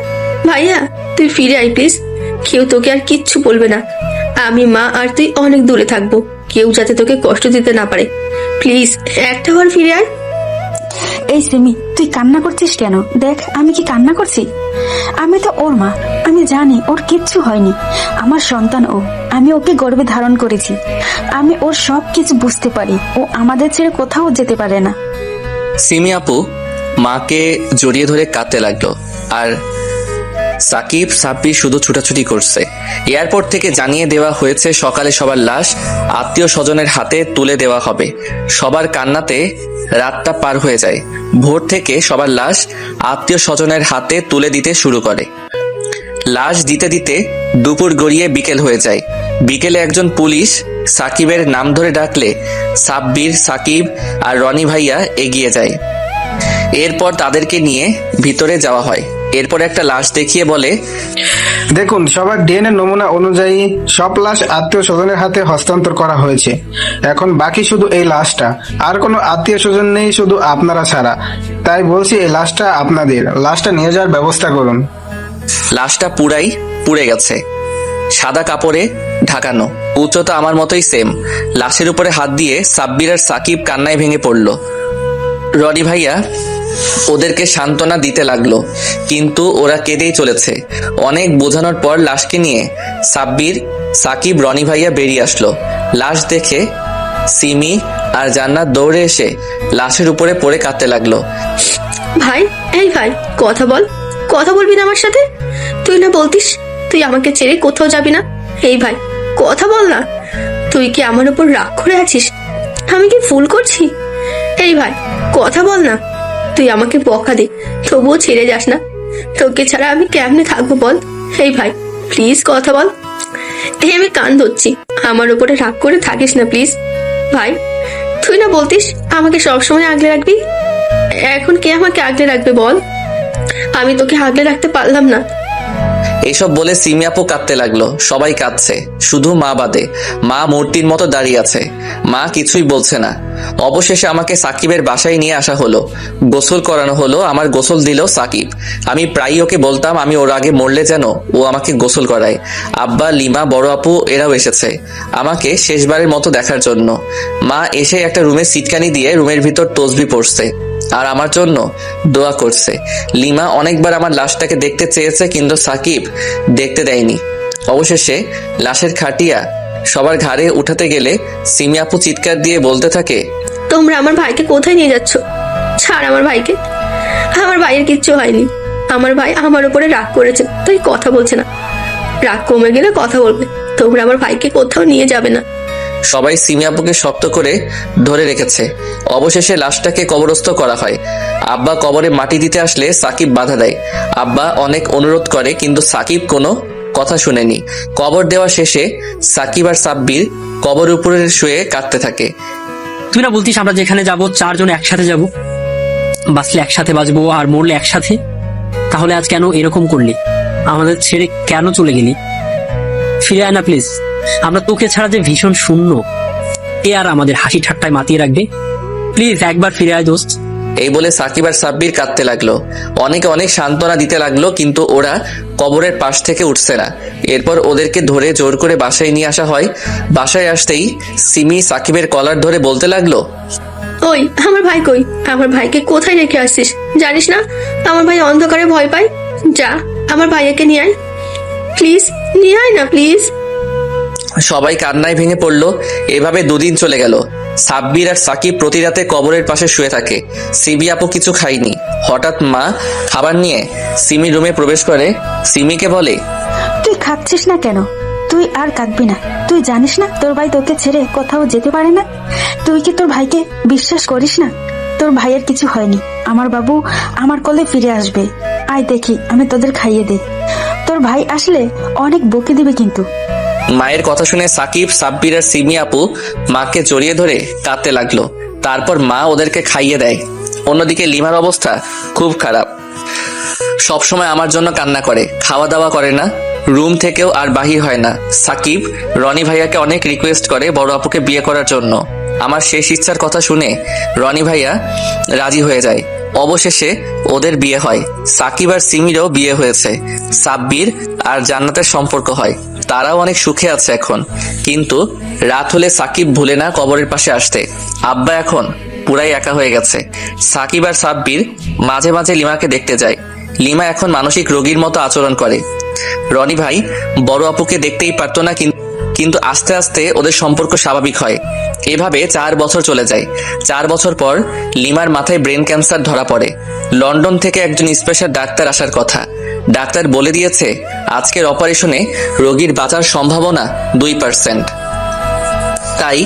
ভাইয়া, তুই ফিরে আয় প্লিজ। কেউ তোকে আর কিচ্ছু বলবে না। আমি, মা আর তুই অনেক দূরে থাকবো, কেউ যাতে তোকে কষ্ট দিতে না পারে। প্লিজ একটা বার ফিরে আয়। এই সিমি, তুই কান্না করছিস কেন? দেখ আমি কি কান্না করছি? আমি তো ওর মা, আমি জানি ওর কিচ্ছু হয়নি। আমার সন্তান ও, আমি ওকে গর্ভে ধারণ করেছি। আমি ওর সব কিছু বুঝতে পারি। ও আমাদের ছেড়ে কোথাও যেতে পারে না। সিমি আপু মাকে জড়িয়ে ধরে কাঁদতে লাগলো, আর সাকিব, সাব্বির শুধু ছুটাছুটি করছে। এয়ারপোর্ট থেকে জানিয়ে দেওয়া হয়েছে সকালে সবার লাশ আত্মীয় স্বজনের হাতে তুলে দেওয়া হবে। সবার কান্নাতে রাতটা পার হয়ে যায়। ভোর থেকে সবার লাশ আত্মীয় স্বজনের হাতে তুলে দিতে শুরু করে। লাশ দিতে দিতে দুপুর গড়িয়ে বিকেল হয়ে যায়। বিকেলে একজন পুলিশ সাকিবের নাম ধরে ডাকলে সাব্বির, সাকিব আর রনি ভাইয়া এগিয়ে যায়। এরপর তাদেরকে নিয়ে ভিতরে যাওয়া হয়। এরপর একটা লাশ দেখিয়ে বলে, দেখুন, সবার ডিএনএ নমুনা অনুযায়ী সব লাশ আত্মীয় স্বজনের হাতে হস্তান্তর করা হয়েছে। এখন বাকি শুধু এই লাশটা। আর কোনো আত্মীয় স্বজন নেই, শুধু আপনারা ছাড়া। তাই বলছি, এই লাশটা আপনাদের। লাশটা নিয়ে যাওয়ার ব্যবস্থা করুন। লাশটা পুরাই পুড়ে গেছে, সাদা কাপড়ে ঢাকানো, উচ্চতা আমার মতোই সেম। লাশের উপরে হাত দিয়ে সাব্বির আর সাকিব কান্নায় ভেঙে পড়লো। রনি ভাইয়া ওদেরকে সান্ত্বনা দিতে লাগলো, কিন্তু ওরা কেঁদেই চলেছে। অনেক বোঝানোর পর লাশকে নিয়ে সাব্বির, সাকিব, রনি ভাইয়া বেরিয়ে আসলো। লাশ দেখে সিমি আর জান্নাত দৌড়ে এসে লাশের উপরে পড়ে কাঁদতে লাগলো। ভাই, এই ভাই, কথা বল। কথা বলবি না আমার সাথে? তুই না বলতিস তুই আমাকে ছেড়ে কোথাও যাবি না? এই ভাই, কথা বল না। তুই কি আমার উপর রাগ করে আছিস? আমি কি ভুল করছি? এই ভাই, কথা বল না। তুই আমাকে বকা দে, তবুও ছেড়ে যাস না। তোকে ছাড়া আমি কেমনে থাকবো বল? এই ভাই, প্লিজ কথা বল। এই আমি কান ধরছি, আমার উপরে রাগ করে থাকিস না প্লিজ। ভাই, তুই না বলতিস আমাকে সবসময় আগলে রাখবি? এখন কে আমাকে আগলে রাখবে বল? আমি তোকে আগলে রাখতে পারলাম না। এইসব বলে সিমি আপু কাঁদতে লাগলো। সবাই কাঁদছে, শুধু মা বাদে। মা মূর্তির মতো দাঁড়িয়ে আছে। মা কিছুই বলছে না। অবশেষে আমাকে সাকিবের বাসায় নিয়ে আসা হলো। গোসল করানো হলো। আমার গোসল দিল সাকিব। আমি প্রায়ই ওকে বলতাম আমি ওর আগে মরলে যেন ও আমাকে গোসল করায়। আব্বা, লিমা, বড় আপু এরাও এসেছে আমাকে শেষবারের মতো দেখার জন্য। মা এসে একটা রুমে সিটকানি দিয়ে রুমের ভিতর তসবি পড়ছে আর আমার জন্য দোয়া করছে। লিমা অনেকবার আমার লাশটাকে দেখতে চেয়েছে, কিন্তু সাকিব দেখতে দেয়নি। অবশেষে লাশের খাটিয়া সবার ঘাড়ে উঠাতে গেলে সিমি আপু চিৎকার দিয়ে বলতে থাকে, তোমরা আমার ভাইকে কোথায় নিয়ে যাচ্ছ? ছাড় আমার ভাইকে। আমার ভাইয়ের কিচ্ছু হয়নি। আমার ভাই আমার উপরে রাগ করেছে, তাই কথা বলছে না। রাগ কমে গেলে কথা বলবে। তোমরা আমার ভাইকে কোথাও নিয়ে যাবে না। সবাই সিমি আপুকে শক্ত করে ধরে রেখেছে। অবশেষে লাশটাকে কবরস্থ করা হয়। আব্বা কবরে মাটি দিতে আসলে সাকিব বাধা দেয়। আব্বা অনেক অনুরোধ করে, কিন্তু সাকিব কোনো কথা শুনেনি। কবর দেওয়া শেষে সাকিব আর সাব্বির কবর উপরে শুয়ে কাঁদতে থাকে। তুই না বলতিস আমরা যেখানে যাব চারজন একসাথে যাব, বাঁচলে একসাথে বাঁচবো আর মরলে একসাথে? তাহলে আজ কেন এরকম করলি? আমাদের ছেড়ে কেন চলে গেলি? ফিরে আয় না প্লিজ। আমরা তোকে ছাড়া যে ভীষণ শূন্য, এ আর আমাদের হাসি ঠাট্টায় মাতিয়ে রাখবে। প্লিজ একবার ফিরে আয় দোস্ত, এই বলে সাকিব আর সাব্বির কাঁদতে লাগলো। অনেকে অনেক সান্ত্বনা দিতে লাগলো, কিন্তু ওরা কবরের পাশ থেকে উঠছে না। এরপর ওদেরকে ধরে জোর করে বাসায় নিয়ে আসা হয়। বাসায় আসতেই সিমি সাকিবের কলার ধরে বলতে লাগলো, ওই আমার ভাই কই? আমার ভাইকে কোথায় রেখে আসছিস? জানিস না আমার ভাই অন্ধকারে ভয় পায়? যা আমার ভাইয়াকে নিয়ে আয়, প্লিজ নিয়ে আয় না প্লিজ। সবাই কান্নায় ভেঙে পড়লো। এভাবে 2 দিন চলে গেল। সাব্বির আর সাকিব প্রতি রাতে কবরের পাশে শুয়ে থাকে। সিমি আপু কিছু খায়নি। হঠাৎ মা খাবার নিয়ে সিমির রুমে প্রবেশ করে। সিমিকে বলে, তুই খাচ্ছিস না কেন? তুই আর কাঁদবি না। তুই জানিস না তোর ভাই তোকে ছেড়ে কোথাও যেতে পারে না? তুই কি তোর ভাইকে বিশ্বাস করিস না? তোর ভাইয়ের কিছু হয়নি। আমার বাবু আমার কোলে ফিরে আসবে। আয় দেখি, আমি তোদের খাইয়ে দিই। তোর ভাই আসলে অনেক বকে দিবে কিন্তু। মায়ের কথা শুনে সাকিব, সাব্বির আর সিমি আপু মাকে জড়িয়ে ধরে কাঁদতে লাগলো। তারপর মা ওদেরকে খাইয়ে দেয়। অন্যদিকে লিমার অবস্থা খুব খারাপ। সবসময় আমার জন্য কান্না করে, খাওয়া দাওয়া করে না, রুম থেকেও আর বাহির হয় না। সাকিব রনি ভাইয়াকে অনেক রিকোয়েস্ট করে বড় আপুকে বিয়ে করার জন্য। আমার শেষ ইচ্ছার কথা শুনে রনি ভাইয়া রাজি হয়ে যায়। অবশেষে ওদের বিয়ে হয়। সাকিব আর সিমিরও বিয়ে হয়েছে। সাব্বির আর জান্নাতের সম্পর্ক হয়। তারাও অনেক সুখে আছে এখন। কিন্তু রাত হলে সাকিব ভুলে না কবরের পাশে আসতে। আব্বা এখন পুরাই একা হয়ে গেছে। সাকিব আর সাব্বির মাঝে মাঝে লিমাকে দেখতে যায়। লিমা এখন মানসিক রোগীর মতো আচরণ করে। রনি ভাই বড় আপুকে দেখতেই পারতো না, কিন্তু আস্তে আস্তে ওদের সম্পর্ক স্বাভাবিক হয়। এভাবে 4 বছর চলে যায়। 4 বছর পর লিমার মাথায় ব্রেন ক্যান্সার ধরা পড়ে। লন্ডন থেকে একজন স্পেশাল ডাক্তার আসার কথা। ডাক্তার বলে দিয়েছে আজকের অপারেশনে রোগীর বাঁচার সম্ভাবনা 2%। তাই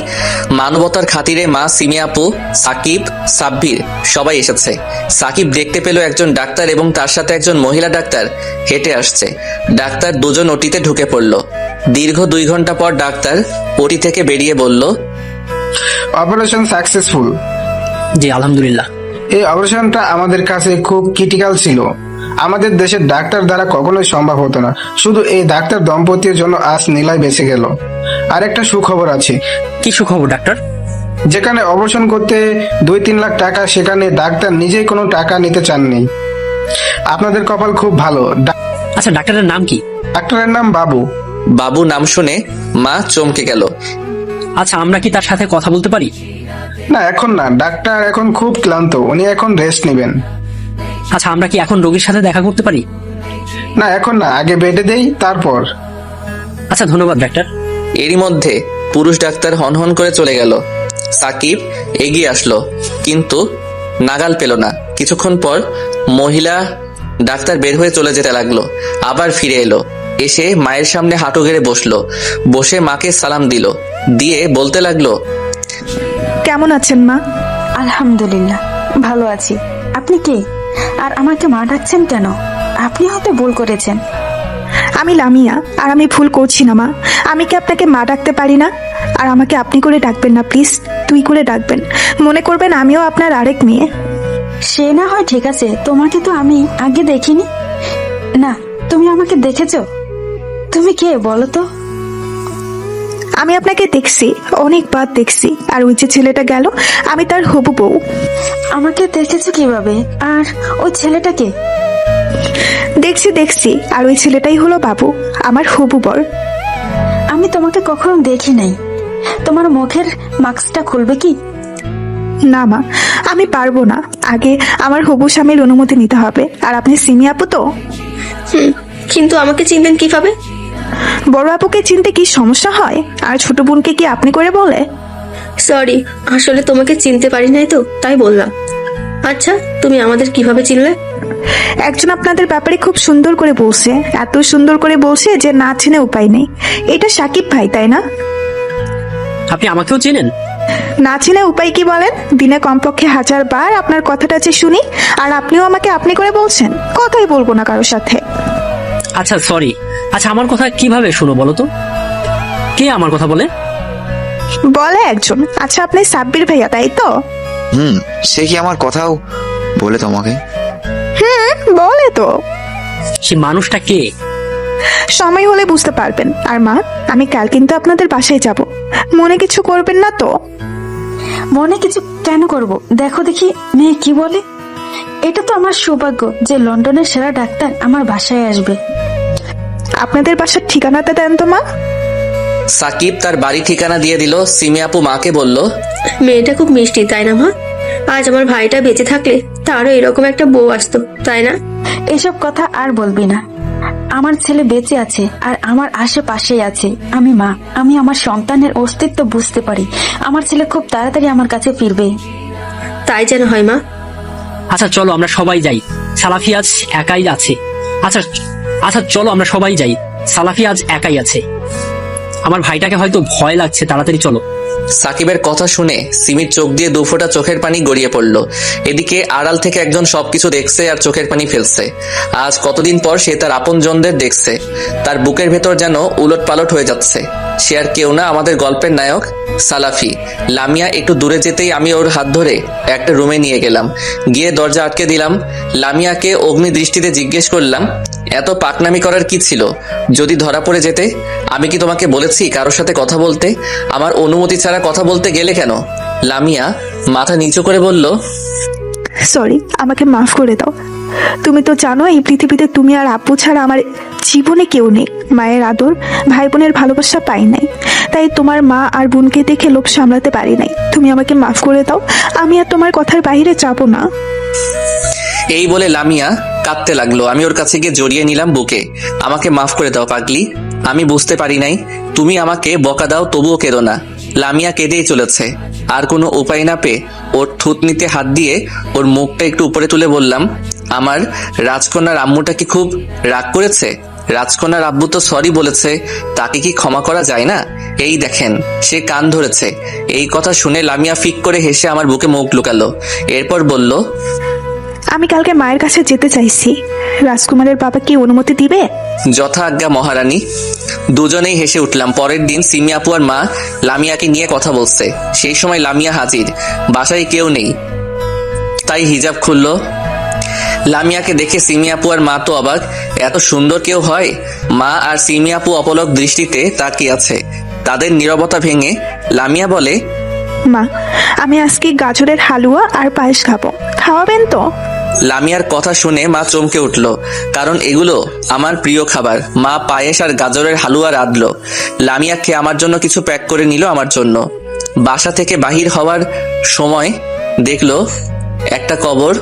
মানবতার খাতিরে মা, সিমি আপু, সাকিব, সাব্বির সবাই এসেছে। সাকিব দেখতে পেল একজন ডাক্তার এবং তার সাথে একজন মহিলা ডাক্তার হেঁটে আসছে। ডাক্তার দুজন ওটিতে ঢুকে পড়ল। দীর্ঘ 2 ঘন্টা পর ডাক্তার ওটি থেকে বেরিয়ে বলল, অপারেশন সাকসেসফুল। জি আলহামদুলিল্লাহ। এই অপারেশনটা আমাদের কাছে খুব ক্রিটিক্যাল ছিল। আমাদের দেশের ডাক্তার দ্বারা কখনোই সম্ভব হতো না। শুধু এই ডাক্তার দম্পতির জন্য আজ নীলাই বেঁচে গেল। আর একটা সুখবর আছে। কি সুখবর ডাক্তার? যেখানে অপারেশন করতে 2-3 লাখ টাকা, সেখানে ডাক্তার নিজেই কোনো টাকা নিতে চাননি। আপনাদের কপাল খুব ভালো। আচ্ছা ডাক্তারের নাম কি? ডাক্তারের নাম বাবু। বাবু নাম শুনে মা চমকে গেল। আচ্ছা আমরা কি তার সাথে কথা বলতে পারি? না, এখন না। ডাক্তার এখন খুব ক্লান্ত, উনি এখন রেস্ট নেবেন। আচ্ছা আমরা কি এখন রোগীর সাথে দেখা করতে পারি? না, এখন না, আগে বেডে দেই তারপর। আচ্ছা ধন্যবাদ ডাক্তার। এরই মধ্যে পুরুষ ডাক্তার হনহন করে চলে গেল। সাকিব এগিয়ে আসলো, কিন্তু নাগাল পেল না। কিছুক্ষণ পর মহিলা ডাক্তার বের হয়ে চলে যেতে লাগলো। আবার ফিরে এলো। এসে মায়ের সামনে হাঁটু গেড়ে বসলো। বসে মাকে সালাম দিল। দিয়ে বলতে লাগলো, কেমন আছেন মা? আলহামদুলিল্লাহ ভালো আছি। আপনি কে? আর আমাকে মা ডাকছেন কেন? আপনি হয়তো ভুল করেছেন। আমি লামিয়া, আর আমি ভুল করছি না মা। আমি কি আপনাকে মা ডাকতে পারি না? আর আমাকে আপনি করে ডাকবেন না প্লিজ, তুই করে ডাকবেন। মনে করবেন আমিও আপনার আরেক মেয়ে। সে না হয় ঠিক আছে, তোমাকে তো আমি আগে দেখিনি। না, তুমি আমাকে দেখেছো? তুমি কে বলো তো? আমি আপনাকে দেখছি, অনেকবার দেখছি। আর ওই যে ছেলেটা গেল, আমি তার হবু বউ। আমাকে দেখেছো কিভাবে? আর ওই ছেলেটাকে? দেখছি। আর ওই ছেলেটাই হলো বাবু, আমার হবু বর। আমি তোমাকে কখনো দেখি নাই। তোমার মুখের মাস্কটা খুলবে কি? না মা, আমি পারবো না। আগে আমার হবু স্বামীর অনুমতি নিতে হবে। আর আপনি সিমি আপু তো? কিন্তু আমাকে চিনলেন কিভাবে? বড় আপুকে চিনতে কি সমস্যা হয়? আর ছোট বোনকে কি আপনি করে বলে? সরি, আসলে তোমাকে চিনতে পারি নাই তো, তাই বললাম। আচ্ছা তুমি আমাদের কিভাবে চিনলে? একজন আপনাদের ব্যাপারে খুব সুন্দর করে বলছে, এত সুন্দর করে বলছে যে না চিনে উপায় নেই। এটা সাকিব ভাই, তাই না? আপনি আমাকেও চেনেন? না চিনে উপায় কি বলেন? দিনে কমপক্ষে 1000 বার আপনার কথাটা যে শুনি, আর আপনিও আমাকে আপনি করে বলছেন। কথাই বলবো না কারোর সাথে। আচ্ছা সরি। আচ্ছা আমার কথা কিভাবে শুনো বলো তো? কে আমার কথা বলে? বলে একজন। আচ্ছা আপনি সাব্বির ভাইয়া, তাই তো? সে কি আমার কথাও বলে তোমাকে? বলে তো। সে মানুষটা কে? সময় হলে বুঝতে পারবেন। আর মা, আমি কাল কিন্তু আপনাদের বাসায় যাব, মনে কিছু করবেন না তো? মনে কিছু কেন করব? দেখো দেখি মেয়ে কি বলে। এটা তো আমার সৌভাগ্য যে লন্ডনের সেরা ডাক্তার আমার বাসায় আসবে। আপনাদের বাসার ঠিকানাটা দেন তো মা। সাকিব তার বাড়ি ঠিকানা দিয়ে দিল। সিমি আপু মাকে বলল, মেয়েটা খুব মিষ্টি, তাই না মা? আজ আমার ভাইটা বেঁচে থাকলে তারও এরকম একটা বউ আসতো, তাই না? এসব কথা আর বলবি না। আমার ছেলে বেঁচে আছে আর আমার আশেপাশেই আছে। আমি মা, আমি আমার সন্তানের অস্তিত্ব বুঝতে পারি। আমার ছেলে খুব তাড়াতাড়ি আমার কাছে ফিরবে। তাই যেন হয় মা। আচ্ছা চলো আমরা সবাই যাই, সালাফি আজ একাই আছে। আচ্ছা আচ্ছা চলো আমরা সবাই যাই, সালাফি আজ একাই আছে। আমার ভাইটাকে হয়তো ভয় লাগছে, তাড়াতাড়ি চলো। সাকিবের কথা শুনে সিমির চোখ দিয়ে দুফোঁটা চোখের পানি গড়িয়ে পড়ল। এদিকে আড়াল থেকে একজন সবকিছু দেখছে আর চোখের পানি ফেলছে। আজ কতদিন পর সে তার আপনজনদের দেখছে। তার বুকের ভেতর যেন উলট পালট হয়ে যাচ্ছে। সে আর কেউ না, আমাদের গল্পের নায়ক সালাফি। লামিয়া একটু দূরে যেতেই আমি ওর হাত ধরে একটা রুমে নিয়ে গেলাম। গিয়ে দরজা আটকে দিলাম। লামিয়াকে অগ্নি দৃষ্টিতে জিজ্ঞেস করলাম, এত পাকনামি করার কি ছিল? যদি ধরা পড়ে যেতে? আমি কি তোমাকে বলেছি কারোর সাথে কথা বলতে? আমার অনুমতি ছাড়া কথা বলতে গেলে কেন? লামিয়া মাথা নিচু করে বলল, সরি, আমাকে মাফ করে দাও। তুমি তো জানো এই পৃথিবীতে তুমি আর আপু ছাড়া আমার জীবনে কেউ নেই। মায়ের আদর, ভাই বোনের ভালোবাসা পাই নাই, তাই তোমার মা আর বোনকে দেখে লোভ সামলাতে পারি নাই। তুমি আমাকে মাফ করে দাও, আমি আর তোমার কথার বাইরে যাবো না। এই বলে লামিয়া কাঁদতে লাগলো। আমি ওর কাছে গিয়ে জড়িয়ে নিলাম বুকে। আমাকে মাফ করে দাও পাগলি, আমি বুঝতে পারি নাই। তুমি আমাকে বকা দাও, তবুও কেঁদো না। লামিয়া কেঁদেই চলেছে। আর কোনো উপায় না পেয়ে ওর থুতনিতে হাত দিয়ে ওর মুখটা একটু উপরে তুলে বললাম, আমার রাজকন্যার আম্মুটা কি খুব রাগ করেছে? রাজকন্যার আব্বু তো সরি বলেছে, তাকে কি ক্ষমা করা যায় না? এই দেখেন, সে কান ধরেছে। এই কথা শুনে লামিয়া ফিক করে হেসে আমার বুকে মুখ লুকালো। এরপর বলল, আমি কালকে মায়ের কাছে যেতে চাইছি, রাজকুমারের বাবা কি অনুমতি দিবে? যথা আজ্ঞা মহারানী। দুজনেই হেসে উঠলাম। পরের দিন সিমি আপু আর মা লামিয়াকে নিয়ে কথা বলছে। সেই সময় লামিয়া হাজির, বাসায় কেউ নেই, তাই হিজাব খুললো। লামিয়াকে দেখে সিমি আপু আর মা তো অবাক, এত সুন্দর কেউ হয়? মা আর সিমি আপু অপলক দৃষ্টিতে তাকিয়ে আছে। তাদের নীরবতা ভেঙে লামিয়া বলে, মা, আমি আজকে গাজরের হালুয়া আর পায়েস খাবো, খাওয়াবেন তো? লামিয়ার কথা শুনে মা চমকে উঠল, কারণ এগুলো আমার প্রিয় খাবার। মা পায়েস আর গাজরের হালুয়া রাঁধলো। লামিয়াকে আমার জন্য কিছু প্যাক করে নিল আমার জন্য। বাসা থেকে বাহির হওয়ার সময় দেখলো একটা কবর।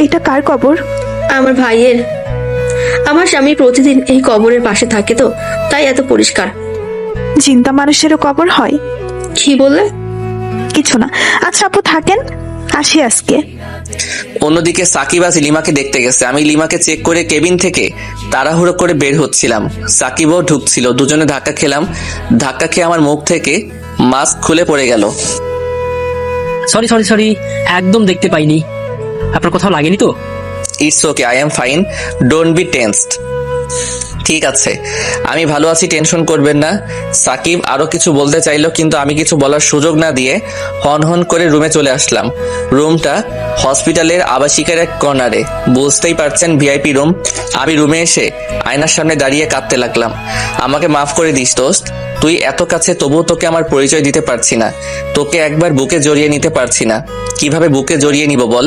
এটা কার কবর? আমার ভাইয়ের। আমার স্বামী প্রতিদিন এই কবরের পাশে থাকে, তো তাই এত পরিষ্কার। জিন্দা মানুষেরও কবর হয়? কি বললে? কিছু না। আচ্ছা আপু থাকেন, আসি আজকে। অন্যদিকে সাকিব আজ লিমাকে দেখতে গেছে। আমি লিমাকে চেক করে কেবিন থেকে তাড়াহুড়ো করে বের হচ্ছিলাম। সাকিবও ঢুকছিল। দুজনে ধাক্কা খেলাম। ধাক্কা খেয়ে আমার মুখ থেকে মাস্ক খুলে পড়ে গেল। সরি সরি সরি, একদম দেখতে পাইনি। আপনার কোথাও লাগেনি তো? It's okay, I am fine, don't be tensed. ঠিক আছে, আমি ভালো আছি, টেনশন করবেন না। সাকিব আরো কিছু বলতে চাইলো, কিন্তু আমি কিছু বলার সুযোগ না দিয়ে হন হন করে রুমে চলে আসলাম। রুমটা হসপিটালের আবাসিকের এক কর্নারে, বুঝতেই পারছেন ভিআইপি রুম। আমি রুমে এসে আয়নার সামনে দাঁড়িয়ে কাঁদতে লাগলাম। আমাকে মাফ করে দিস দোস্ত, তুই এত কাছে তবুও তোকে আমার পরিচয় দিতে পারছি না। তোকে একবার বুকে জড়িয়ে নিতে পারছি না। কিভাবে বুকে জড়িয়ে নিব বল?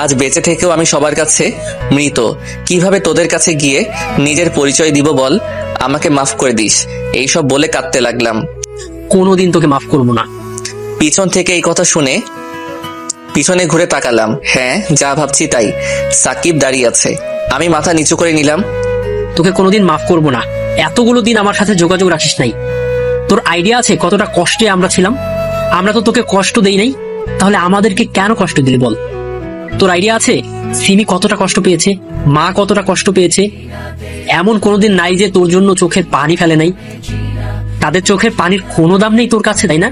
আজ বেঁচে থেকেও আমি সবার কাছে মৃত। কিভাবে তোদের কাছে গিয়ে নিজের পরিচয় দিব বল? আমাকে মাফ করে দিস। এইসব বলে কাঁদতে লাগলাম। কোনোদিন তোকে মাফ করবো না। পিছন থেকে এই কথা শুনে পিছনে ঘুরে তাকালাম। হ্যাঁ, যা ভাবছি তাই। সাকিব দাঁড়িয়ে আছে। আমি মাথা নিচু করে নিলাম। তোকে কোনোদিন মাফ করবো না। এতগুলো দিন আমার সাথে যোগাযোগ রাখিস নাই। তোর আইডিয়া আছে কতটা কষ্টে আমরা ছিলাম? আমরা তো তোকে কষ্ট দেই নাই, তাহলে আমাদেরকে কেন কষ্ট দিলি বল? তোর আইডিয়া আছে সিমি কতটা কষ্ট পেয়েছে, মা কতটা কষ্ট পেয়েছে? এমন কোনোদিন নাই যে তোর জন্য চোখের পানি ফেলে নাই। তাদের চোখের পানির কোনো দাম নেই তোর কাছে, তাই না?